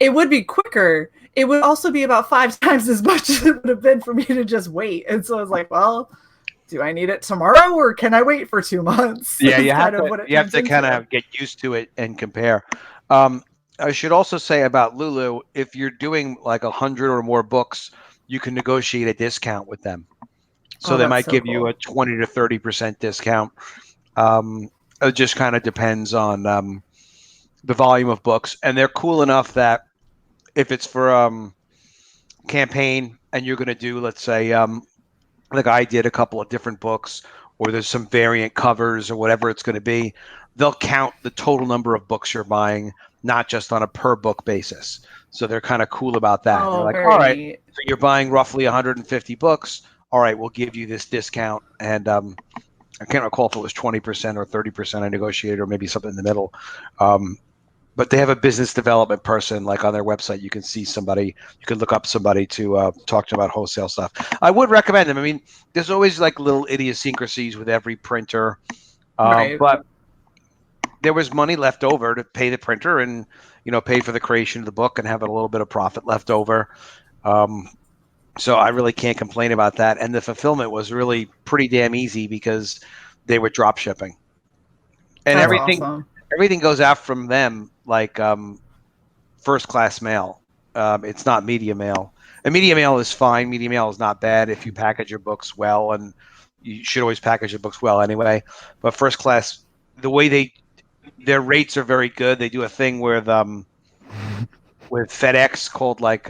It would be quicker. It would also be about 5 times as much as it would have been for me to just wait. And so I was like, well, do I need it tomorrow, or can I wait for 2 months? Yeah, you have to kind of get used to it and compare. I should also say about Lulu, if you're doing like 100 or more books, you can negotiate a discount with them. So they might give you a 20 to 30% discount. It just kind of depends on the volume of books. And they're cool enough that if it's for campaign and you're going to do, let's say, like I did a couple of different books, or there's some variant covers or whatever it's going to be, they'll count the total number of books you're buying, not just on a per book basis. So they're kind of cool about that. They're like, all right, neat. So you're buying roughly 150 books. All right, we'll give you this discount. And I can't recall if it was 20% or 30% I negotiated, or maybe something in the middle. But they have a business development person, like on their website. You can see somebody, you can look up somebody to talk to about wholesale stuff. I would recommend them. I mean, there's always like little idiosyncrasies with every printer, Right. but there was money left over to pay the printer and, pay for the creation of the book and have a little bit of profit left over. So I really can't complain about that. And the fulfillment was really pretty damn easy because they were drop shipping. And That's awesome. Everything goes out from them like first class mail. It's not media mail. And media mail is fine. Media mail is not bad if you package your books well, and you should always package your books well anyway. But first class, the way their rates are very good. They do a thing with FedEx called like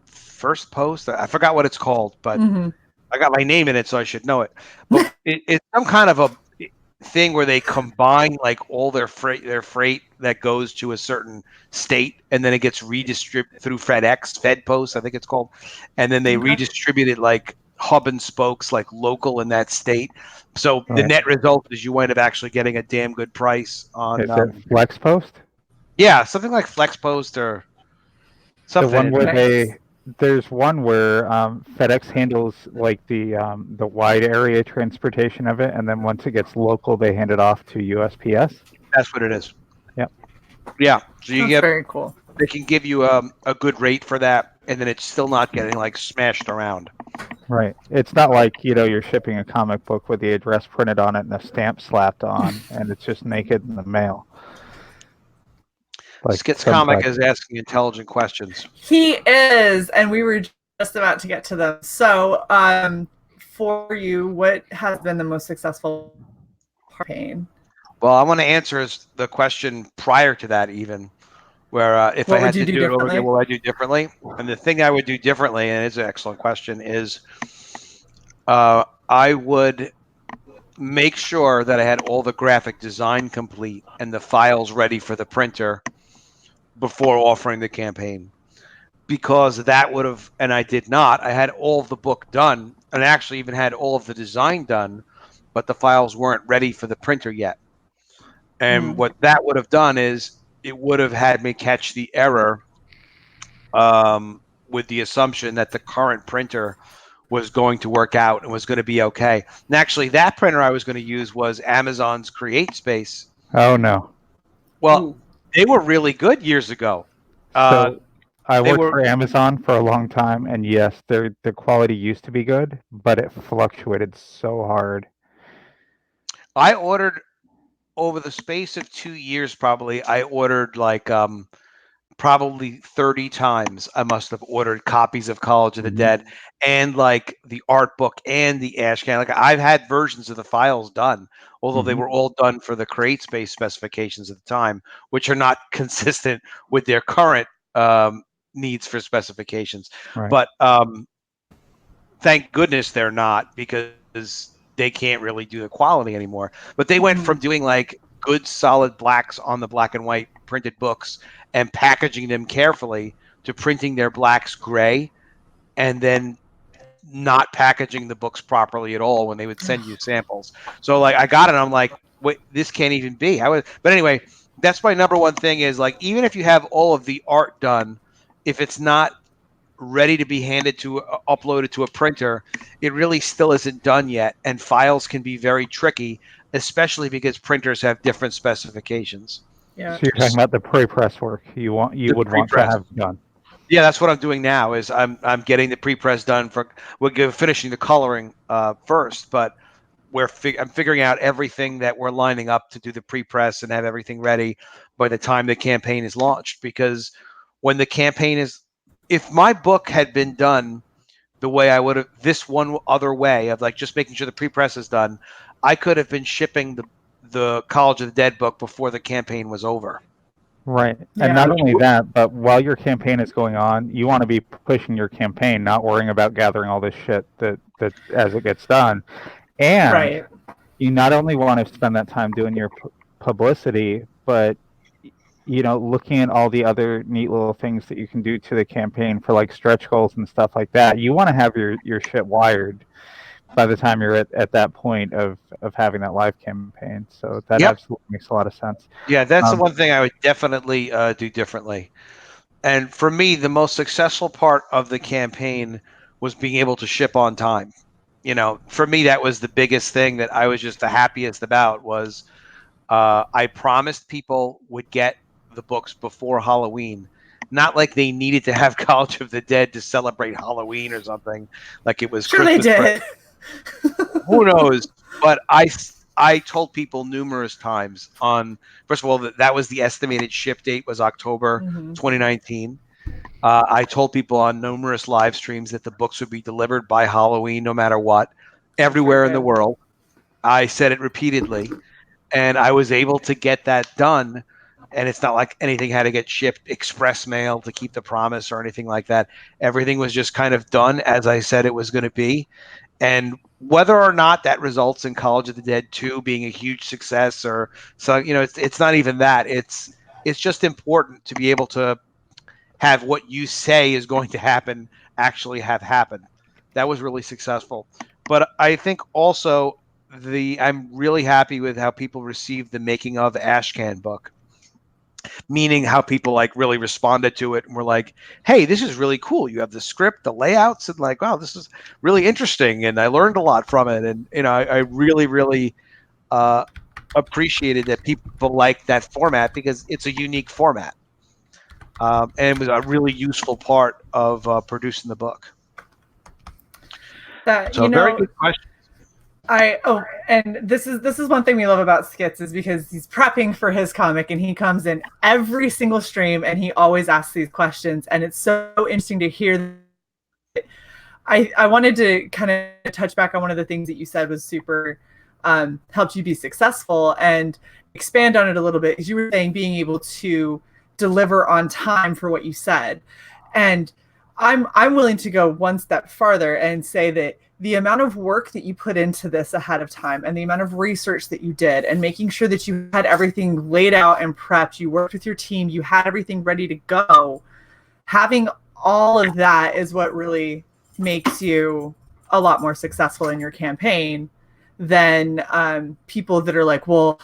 First Post. I forgot what it's called, but I got my name in it, so I should know it. But it's some kind of a thing where they combine like all their freight that goes to a certain state, and then it gets redistributed through FedEx, FedPost, I think it's called, and then they redistribute it like hub and spokes, like local in that state. So the net result is you wind up actually getting a damn good price on. Is it Flex Post? Yeah, something like Flex Post or something. The one where there's one where FedEx handles like the wide area transportation of it, and then once it gets local, they hand it off to USPS. That's what it is. Yep. Yeah, so you That's get very cool. they can give you a good rate for that, and then it's still not getting like smashed around. Right. It's not like, you're shipping a comic book with the address printed on it and a stamp slapped on, and it's just naked in the mail. Like Skit's comic sometimes. is asking intelligent questions. He is, and we were just about to get to them. So, for you, what has been the most successful campaign? Well, I want to answer the question prior to that, even where if I What would had you to do do it over again, differently? what would I do differently? And the thing I would do differently, and it's an excellent question, is I would make sure that I had all the graphic design complete and the files ready for the printer before offering the campaign. Because that would have, and I did not, I had all of the book done and actually even had all of the design done, but the files weren't ready for the printer yet. And what that would have done is it would have had me catch the error with the assumption that the current printer was going to work out and was going to be okay. And actually, that printer I was going to use was Amazon's Create Space. Oh no. Well, they were really good years ago. So I They worked were. for Amazon for a long time, and yes, the quality used to be good, but it fluctuated so hard. I ordered over the space of 2 years. Probably, I ordered like probably 30 times. I must have ordered copies of College of the Dead and like the art book and the ash can. Like I've had versions of the files done, although they were all done for the Create Space specifications at the time, which are not consistent with their current needs for specifications. Right. But thank goodness they're not, because they can't really do the quality anymore. But they went from doing like good solid blacks on the black and white printed books and packaging them carefully to printing their blacks gray and then not packaging the books properly at all when they would send you samples. So like I got it, I'm like, wait, this can't even be. But anyway, that's my number one thing is like even if you have all of the art done, if it's not ready to be handed to uploaded to a printer, it really still isn't done yet, and files can be very tricky, especially because printers have different specifications. Yeah. So you're talking about the pre-press work you The would want to pre-press. have done. Yeah, that's what I'm doing now. Is I'm getting the pre-press done for we're finishing the coloring first, but I'm figuring out everything that we're lining up to do the pre-press and have everything ready by the time the campaign is launched. Because when the campaign is, if my book had been done the way I would have, this one other way of like just making sure the pre-press is done, I could have been shipping the College of the Dead book before the campaign was over. Right. And Yeah. not only that, but while your campaign is going on, you want to be pushing your campaign, not worrying about gathering all this shit that as it gets done. And Right. you not only want to spend that time doing your publicity, but looking at all the other neat little things that you can do to the campaign for like stretch goals and stuff like that. You want to have your shit wired by the time you're at that point of having that live campaign. So that Yep. absolutely makes a lot of sense. Yeah, that's the one thing I would definitely do differently. And for me, the most successful part of the campaign was being able to ship on time. For me, that was the biggest thing that I was just the happiest about was I promised people would get the books before Halloween. Not like they needed to have College of the Dead to celebrate Halloween or something, like it was Sure, they Christmas. did. Who knows? But I told people numerous times first of all, that was the estimated ship date was October 2019. I told people on numerous live streams that the books would be delivered by Halloween, no matter what, everywhere in the world. I said it repeatedly, and I was able to get that done. And it's not like anything had to get shipped express mail to keep the promise or anything like that. Everything was just kind of done as I said it was going to be. And whether or not that results in College of the Dead 2 being a huge success, or so, it's not even that. It's just important to be able to have what you say is going to happen actually have happened. That was really successful. But I think also I'm really happy with how people received the making of Ashcan book, meaning how people like really responded to it and were like, hey, this is really cool. You have the script, the layouts, and like, wow, this is really interesting. And I learned a lot from it. And, I really, really appreciated that people like that format because it's a unique format. And it was a really useful part of producing the book. So very good question. And this is one thing we love about Skits is because he's prepping for his comic and he comes in every single stream and he always asks these questions, and it's so interesting to hear. I wanted to kind of touch back on one of the things that you said was super helped you be successful, and expand on it a little bit, because you were saying being able to deliver on time for what you said. And I'm willing to go one step farther and say that the amount of work that you put into this ahead of time and the amount of research that you did and making sure that you had everything laid out and prepped, you worked with your team, you had everything ready to go, having all of that is what really makes you a lot more successful in your campaign than people that are like, well,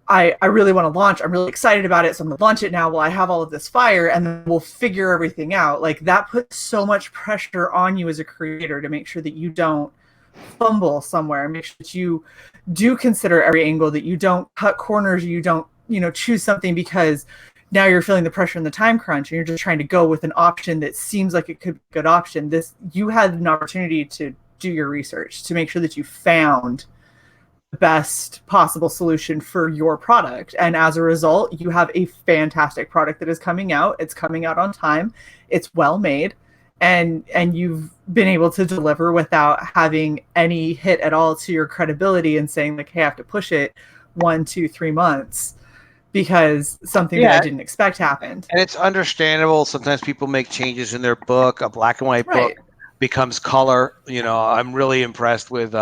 I really want to launch. I'm really excited about it, so I'm going to launch it now. Well, I have all of this fire, and then we'll figure everything out. Like, that puts so much pressure on you as a creator to make sure that you don't fumble somewhere. Make sure that you do consider every angle, that you don't cut corners, you don't, choose something because now you're feeling the pressure and the time crunch, and you're just trying to go with an option that seems like it could be a good option. You had an opportunity to do your research, to make sure that you found best possible solution for your product, and as a result you have a fantastic product that is coming out. It's coming out on time, it's well made, and you've been able to deliver without having any hit at all to your credibility and saying like, hey, I have to push it 1, 2, 3 months because something that I didn't expect happened. And it's understandable. Sometimes people make changes in their book. A black and white book becomes color. I'm really impressed with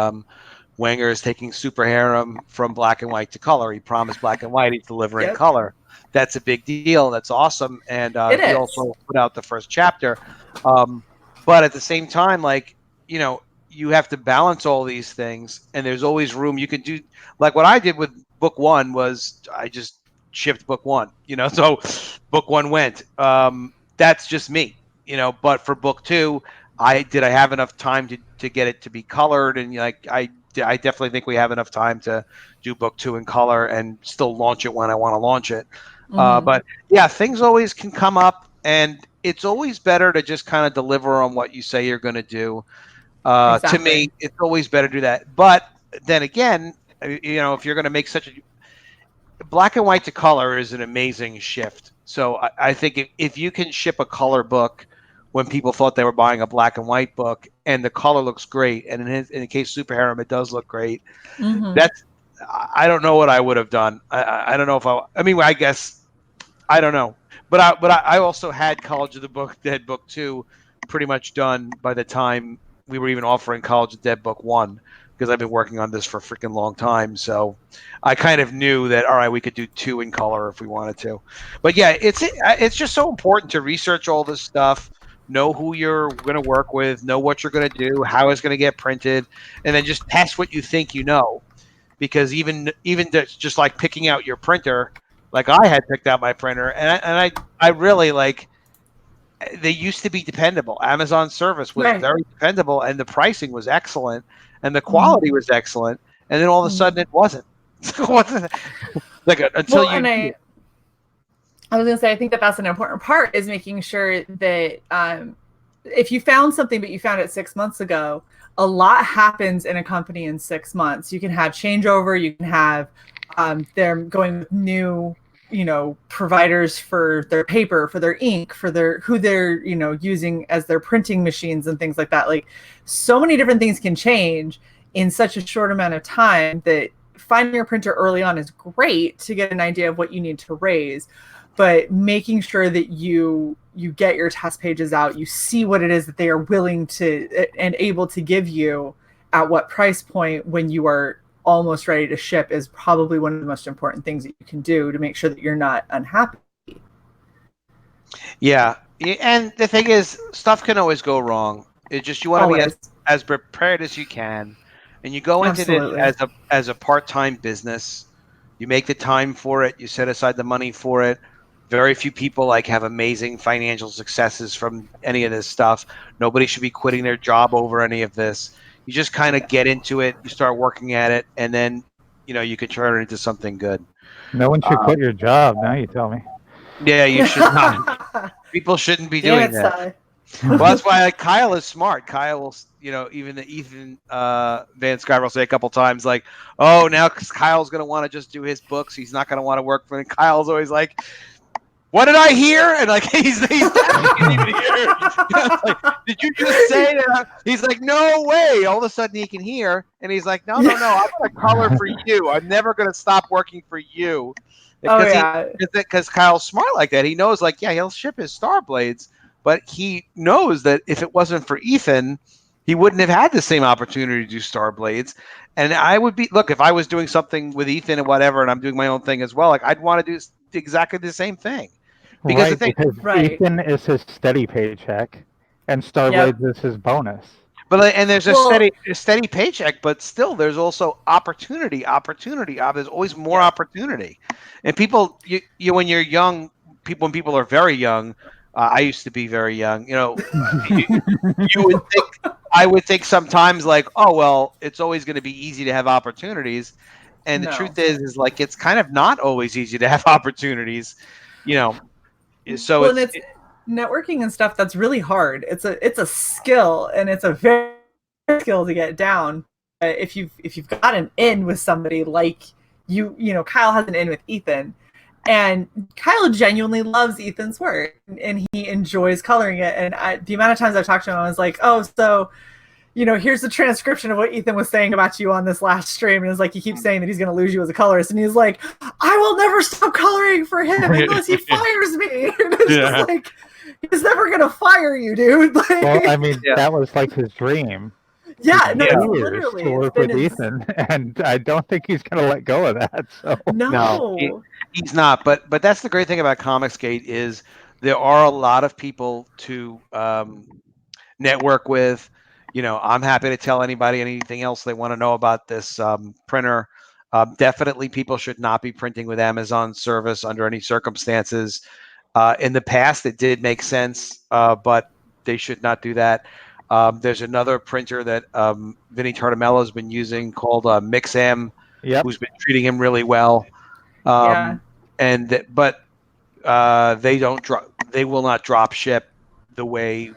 Wenger is taking Super Harem from black and white to color. He promised black and white. He's delivering color. That's a big deal. That's awesome. And he also put out the first chapter. But at the same time, you have to balance all these things. And there's always room. You can do, like what I did with book 1 was I just shipped book 1. So book 1 went. That's just me. But for book 2, I have enough time to get it to be colored, and I definitely think we have enough time to do book 2 in color and still launch it when I want to launch it. But yeah, things always can come up, and it's always better to just kind of deliver on what you say you're going to do. To me, it's always better to do that. But then again, if you're going to make such a black and white to color is an amazing shift. So I think if you can ship a color book when people thought they were buying a black and white book, and the color looks great, and in the case of Super Harem, it does look great. I don't know what I would have done. I don't know if I guess I don't know. But I also had College of the Dead book 2 pretty much done by the time we were even offering College of the Dead book 1, because I've been working on this for a freaking long time. So I kind of knew that, all right, we could do 2 in color if we wanted to. But yeah, it's just so important to research all this stuff. Know who you're going to work with, know what you're going to do, how it's going to get printed, and then just test what you think you know. Because even just like picking out your printer, like I had picked out my printer, and I really they used to be dependable. Amazon service was very dependable, and the pricing was excellent, and the quality was excellent, and then all of a sudden it wasn't. I was going to say, I think that's an important part, is making sure that if you found something, but you found it 6 months ago, a lot happens in a company in 6 months. You can have changeover. You can have them going with new, providers for their paper, for their ink, for who they're, using as their printing machines and things like that. Like, so many different things can change in such a short amount of time that finding your printer early on is great to get an idea of what you need to raise. But making sure that you get your test pages out, you see what it is that they are willing to and able to give you at what price point when you are almost ready to ship is probably one of the most important things that you can do to make sure that you're not unhappy. Yeah. And the thing is, stuff can always go wrong. It's just you want to be as prepared as you can. And you go into it as a part-time business. You make the time for it. You set aside the money for it. Very few people have amazing financial successes from any of this stuff. Nobody should be quitting their job over any of this. You just kind of get into it. You start working at it, and then you could turn it into something good. No one should quit your job. Now you tell me. Yeah, you should not. People shouldn't be Damn doing it, that. Sai. Well, that's why Kyle is smart. Kyle will, even the Ethan Van Sciver will say a couple times, like, "Oh, now Kyle's going to want to just do his books. He's not going to want to work for." And Kyle's always like, "What did I hear?" And like he's definitely even hear. Like, did you just say that? He's like, "No way!" All of a sudden he can hear, and he's like, "No, no, no! I'm going to color for you. I'm never going to stop working for you." Because Kyle's smart like that. He knows, like, yeah, he'll ship his Star Blades, but he knows that if it wasn't for Ethan, he wouldn't have had the same opportunity to do Star Blades. And I would be, look, if I was doing something with Ethan and whatever, and I'm doing my own thing as well, like I'd want to do exactly the same thing. Because the thing, Ethan is his steady paycheck, and Starblades is his bonus. But and there's a steady paycheck, but still there's also opportunity. There's always more opportunity, and people, you when you're young, when people are very young, I used to be very young. You would think, I would think sometimes like, oh well, it's always going to be easy to have opportunities, and the truth is like it's kind of not always easy to have opportunities, So it's networking and stuff that's really hard. It's a skill, and it's a very skill to get down. If you've got an in with somebody, like Kyle has an in with Ethan, and Kyle genuinely loves Ethan's work, and he enjoys coloring it. And the amount of times I've talked to him, I was like, oh, so here's the transcription of what Ethan was saying about you on this last stream. And it's like, he keeps saying that he's going to lose you as a colorist. And he's like, I will never stop coloring for him unless he fires me. And it's just like, he's never going to fire you, dude. Like, well, I mean, that was like his dream. Yeah, no, literally. To work with Ethan. And I don't think he's going to let go of that. So No, he's not. But that's the great thing about Comicsgate is there are a lot of people to network with. I'm happy to tell anybody anything else they want to know about this printer. Definitely, people should not be printing with Amazon service under any circumstances. In the past, it did make sense, but they should not do that. There's another printer that Vinny Tartamella has been using called Mixam, who's been treating him really well. But they don't drop. They will not drop ship the way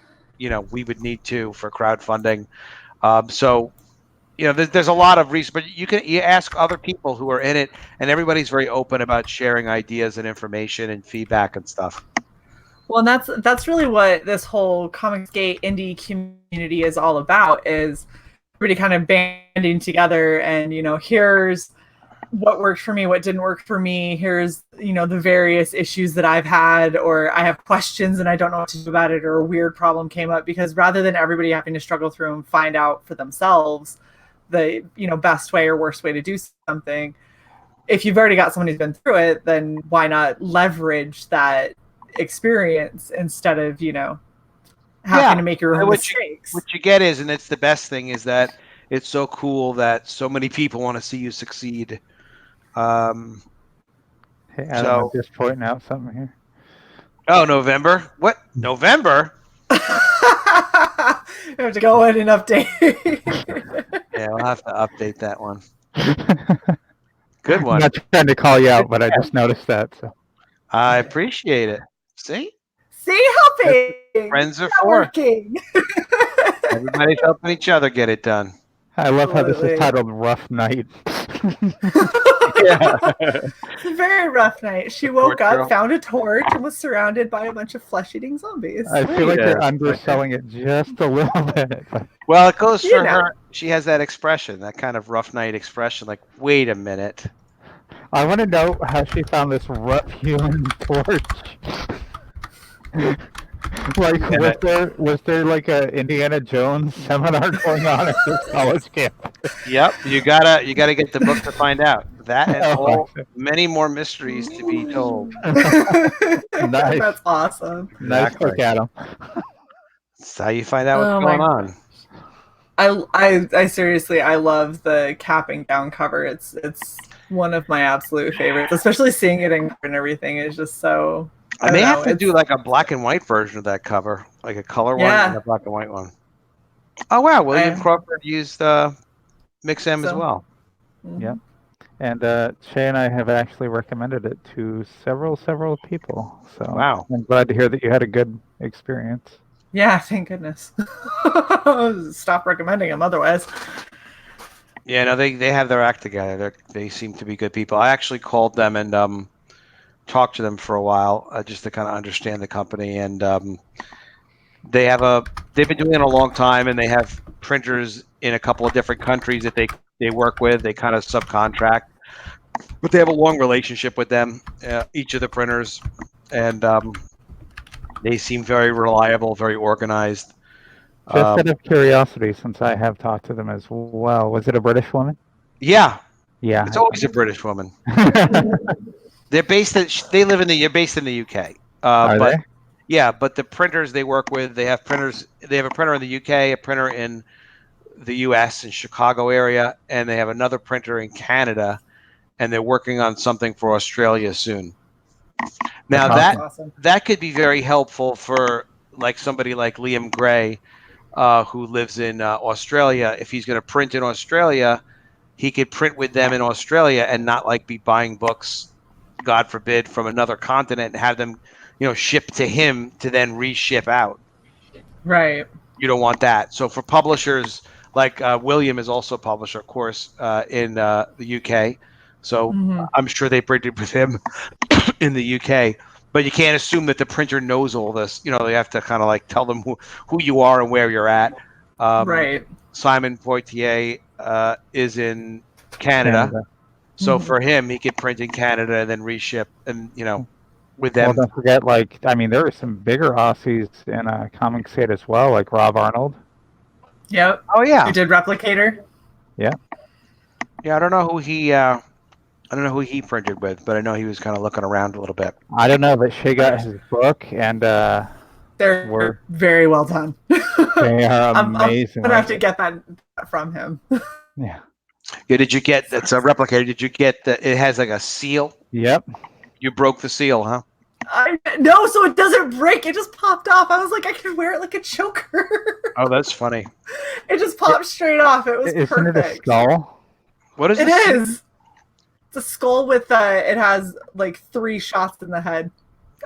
we would need to for crowdfunding. So there's a lot of reasons, but you ask other people who are in it, and everybody's very open about sharing ideas and information and feedback and stuff. Well, and that's really what this whole Comicsgate indie community is all about, is everybody kind of banding together and, here's what worked for me, what didn't work for me. Here's, the various issues that I've had, or I have questions and I don't know what to do about it, or a weird problem came up, because rather than everybody having to struggle through and find out for themselves the, best way or worst way to do something, if you've already got someone who's been through it, then why not leverage that experience instead of, having to make your own mistakes. What you get is, and it's the best thing, is that it's so cool that so many people want to see you succeed. Hey, Adam, I'm just pointing out something here. Oh, November? What? November? You have to go in and update. Yeah, we'll have to update that one. Good one. I'm not trying to call you out, but I just noticed that. So I appreciate it. See helping. Friends are for. Everybody's helping each other get it done. I love how this is titled Rough Night. Yeah. It's a very rough night. She woke up, found a torch, and was surrounded by a bunch of flesh-eating zombies. I feel like you're underselling it just a little bit. Well, it goes for her. She has that expression, that kind of rough night expression, like, wait a minute. I want to know how she found this rough hewn torch. Like, was there like a Indiana Jones seminar going on at this college campus? Yep, you gotta get the book to find out that, and many more mysteries to be told. Nice. That's awesome. Nice look at him. That's how you find out what's going on. I seriously, I love the cap and gown cover. It's one of my absolute favorites, especially seeing it in and everything is just so. I may have to do like a black and white version of that cover, like a color one and a black and white one. Oh wow, William Crawford used Mixam as well. Yeah, And Shae and I have actually recommended it to several people. So Wow. I'm glad to hear that you had a good experience. Yeah, thank goodness. Stop recommending them otherwise. Yeah, no, they have their act together. They seem to be good people. I actually called them and talked to them for a while just to kind of understand the company. And they've been doing it a long time, and they have printers in a couple of different countries that they work with. They kind of subcontract, but they have a long relationship with them, each of the printers, and they seem very reliable, very organized. Just out of curiosity, since I have talked to them as well, was it a British woman? Yeah, Yeah. it's always a British woman. They're based you're based in the UK. Are But they? yeah, but the printers they work with, they have printers. They have a printer in the UK, a printer in the US in Chicago area, and they have another printer in Canada, and they're working on something for Australia soon. Now That's awesome. that could be very helpful for like somebody like Liam Gray, who lives in Australia. If he's going to print in Australia, he could print with them in Australia and not like be buying books, God forbid, from another continent and have them, ship to him to then reship out. Right. You don't want that. So for publishers like William is also a publisher, of course, in the UK. So I'm sure they printed with him in the UK. But you can't assume that the printer knows all this. They have to kind of like tell them who you are and where you're at. Right. Simon Poitier is in Canada. So for him, he could print in Canada and then reship and, with them. Well, don't forget, there are some bigger Aussies in comic state as well, like Rob Arnold. Yep. Oh, yeah. Who did Replicator? Yeah. Yeah, I don't know who he printed with, but I know he was kind of looking around a little bit. I don't know, but Shae got his book, and they're very well done. They are amazing. I'm gonna have to get that from him. Yeah. Yeah. Did you get? It's a replicator. Did you get it has like a seal? Yep. You broke the seal, huh? No, so it doesn't break. It just popped off. I was like, I could wear it like a choker. Oh, that's funny. It just popped straight off. It was Isn't perfect. it a skull? What is it? It is. It's a skull with it has like 3 shots in the head,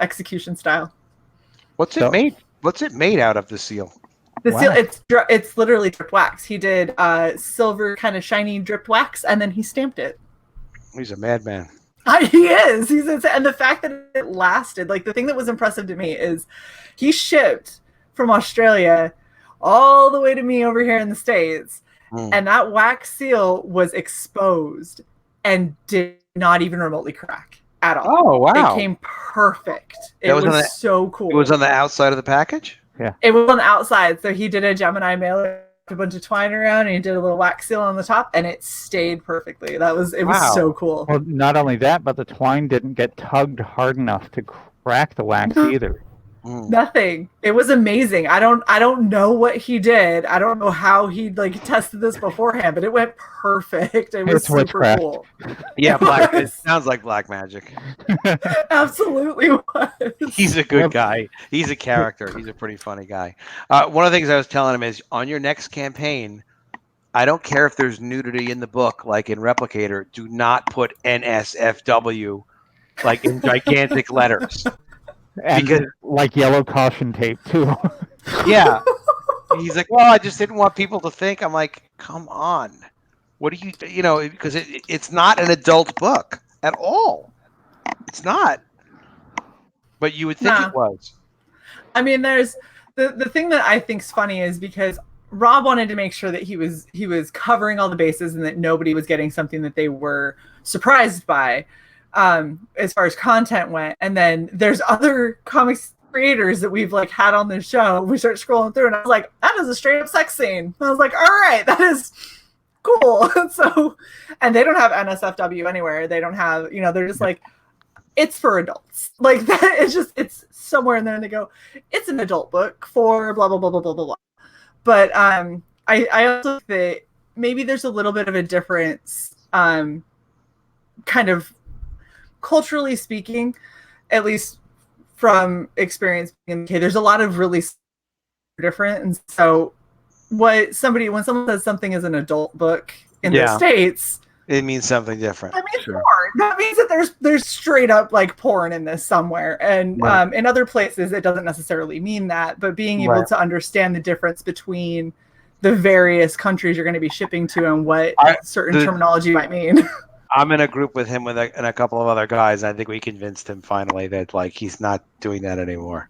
execution style. What's it made? What's it made out of? The seal. The seal. It's literally dripped wax. He did silver kind of shiny dripped wax, and then he stamped it. He's a madman. He is. He's insane. And the fact that it lasted, like the thing that was impressive to me is he shipped from Australia all the way to me over here in the States. And that wax seal was exposed and did not even remotely crack at all. Oh, wow. It came perfect. It was so cool. It was on the outside of the package? Yeah. It was on the outside. So he did a Gemini mailer, a bunch of twine around, and he did a little wax seal on the top, and it stayed perfectly. It was so cool. Well, not only that, but the twine didn't get tugged hard enough to crack the wax either. Nothing. It was amazing. I don't know what he did. I don't know how he tested this beforehand, but it went perfect. It was super cool. Yeah, it sounds like black magic. Absolutely was. He's a good guy. He's a character. He's a pretty funny guy. One of the things I was telling him is on your next campaign, I don't care if there's nudity in the book, like in Replicator, do not put NSFW like in gigantic letters. And because like yellow caution tape too. Yeah. He's like, well, I just didn't want people to think. I'm like, come on. What do because it's not an adult book at all. It's not. But you would think it was. I mean, there's the thing that I think's funny is because Rob wanted to make sure that he was covering all the bases and that nobody was getting something that they were surprised by. As far as content went, and then there's other comics creators that we've had on this show. We start scrolling through, and I was like, "That is a straight up sex scene." I was like, "All right, that is cool." So, and they don't have NSFW anywhere. They don't have, they're just like, it's for adults. Like that. It's somewhere in there, and they go, "It's an adult book for blah blah blah blah blah blah." But I also think that maybe there's a little bit of a difference, kind of. Culturally speaking, at least from experience being in the UK, there's a lot of really different. And so when someone says something is an adult book in the States, It means something different. That means porn. That means that there's straight up like porn in this somewhere. And Right. In other places, it doesn't necessarily mean that. But being able to understand the difference between the various countries you're going to be shipping to and what certain terminology might mean. I'm in a group with him and a couple of other guys. I think we convinced him finally that like he's not doing that anymore.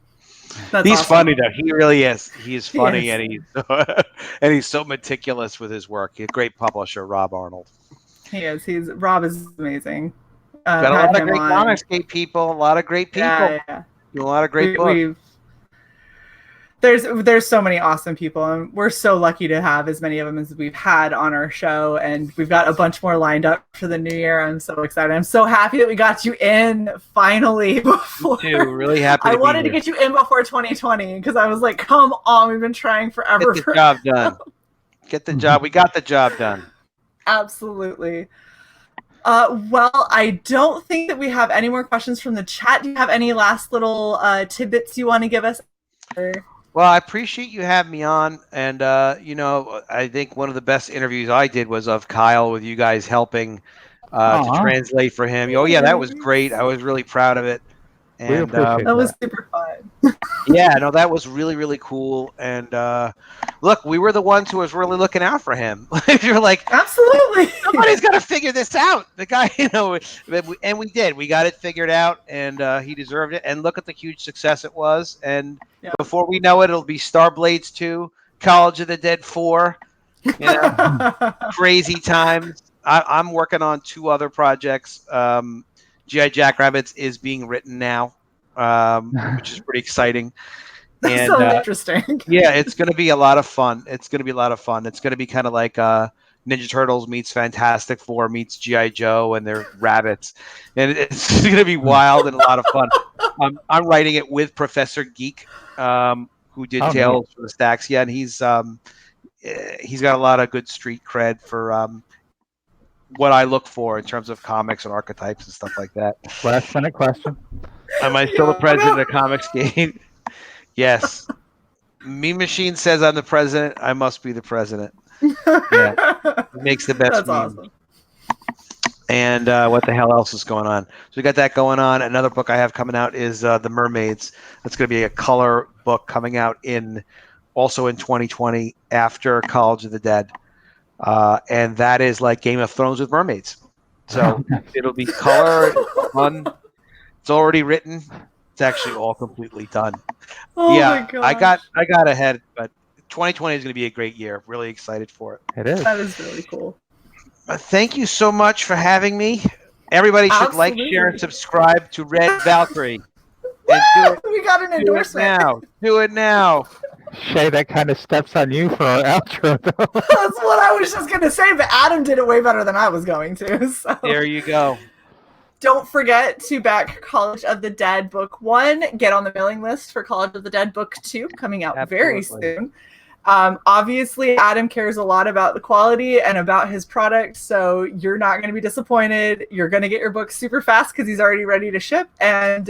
He's awesome. Funny though. He really is. He's funny and he's so meticulous with his work. He's a great publisher, Rob Arnold. He is. Rob is amazing. Got a lot of great Comicsgate people. A lot of great people. Yeah. A lot of great books. There's so many awesome people, and we're so lucky to have as many of them as we've had on our show, and we've got a bunch more lined up for the new year. I'm so excited. I'm so happy that we got you in finally. Before Me too. Really happy. I wanted to get you in before 2020 because I was like, come on, we've been trying forever. Get the job done. Get the job. We got the job done. Absolutely. Well, I don't think that we have any more questions from the chat. Do you have any last little tidbits you want to give us? Well, I appreciate you having me on, and I think one of the best interviews I did was of Kyle with you guys helping to translate for him. Oh yeah, that was great. I was really proud of it. And that was super fun. Yeah, no, that was really, really cool. And look, we were the ones who was really looking out for him. You're like, absolutely, somebody's got to figure this out. The guy, and we did. We got it figured out, and he deserved it. And look at the huge success it was. And before we know it, it'll be Starblades 2, College of the Dead 4. Crazy times. I'm working on 2 other projects. G.I. Jackrabbits is being written now, which is pretty exciting. That's so interesting. Yeah, it's going to be a lot of fun. It's going to be kind of like Ninja Turtles meets Fantastic Four meets G.I. Joe and their rabbits. And it's going to be wild and a lot of fun. I'm writing it with Professor Geek, who did Tales from the Stacks. Yeah, and he's got a lot of good street cred for what I look for in terms of comics and archetypes and stuff like that. Last minute question. Am I still the president of Comicsgate? Yes. Mean Machine says I'm the president. I must be the president. Yeah. It makes the best. That's awesome. And what the hell else is going on? So we got that going on. Another book I have coming out is The Mermaids. That's going to be a color book coming out also in 2020 after College of the Dead. And that is like Game of Thrones with mermaids. So it'll be color, fun. It's already written. It's actually all completely done. Oh my gosh. I got ahead, but 2020 is going to be a great year. Really excited for it. It is. That is really cool. Thank you so much for having me. Everybody should like, share, and subscribe to Red Valkyrie. And we got an endorsement. Do it now. Shae, that kind of steps on you for our outro, though. That's what I was just going to say, but Adam did it way better than I was going to. So. There you go. Don't forget to back College of the Dead Book 1. Get on the mailing list for College of the Dead Book 2, coming out very soon. Obviously, Adam cares a lot about the quality and about his product, so you're not going to be disappointed. You're going to get your book super fast because he's already ready to ship, and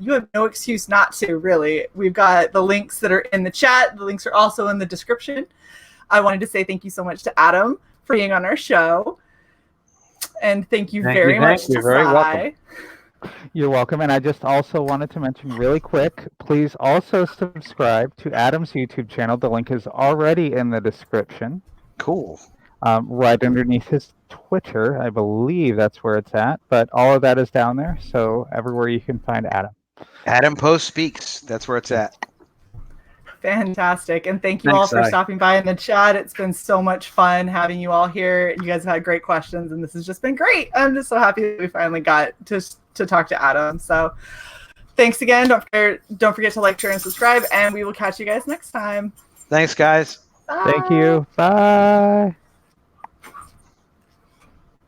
you have no excuse not to, really. We've got the links that are in the chat. The links are also in the description. I wanted to say thank you so much to Adam for being on our show, and thank you very much to Sai. You're welcome. And I just also wanted to mention really quick, please also subscribe to Adam's YouTube channel. The link is already in the description. Cool. Right underneath his Twitter, I believe that's where it's at. But all of that is down there. So everywhere you can find Adam. Adam Post Speaks. That's where it's at. Fantastic. And thank you all for stopping by in the chat. It's been so much fun having you all here. You guys have had great questions, and this has just been great. I'm just so happy that we finally got to talk to Adam. So thanks again. Don't forget to like, share, and subscribe, and we will catch you guys next time. Thanks, guys. Bye. Thank you. Bye.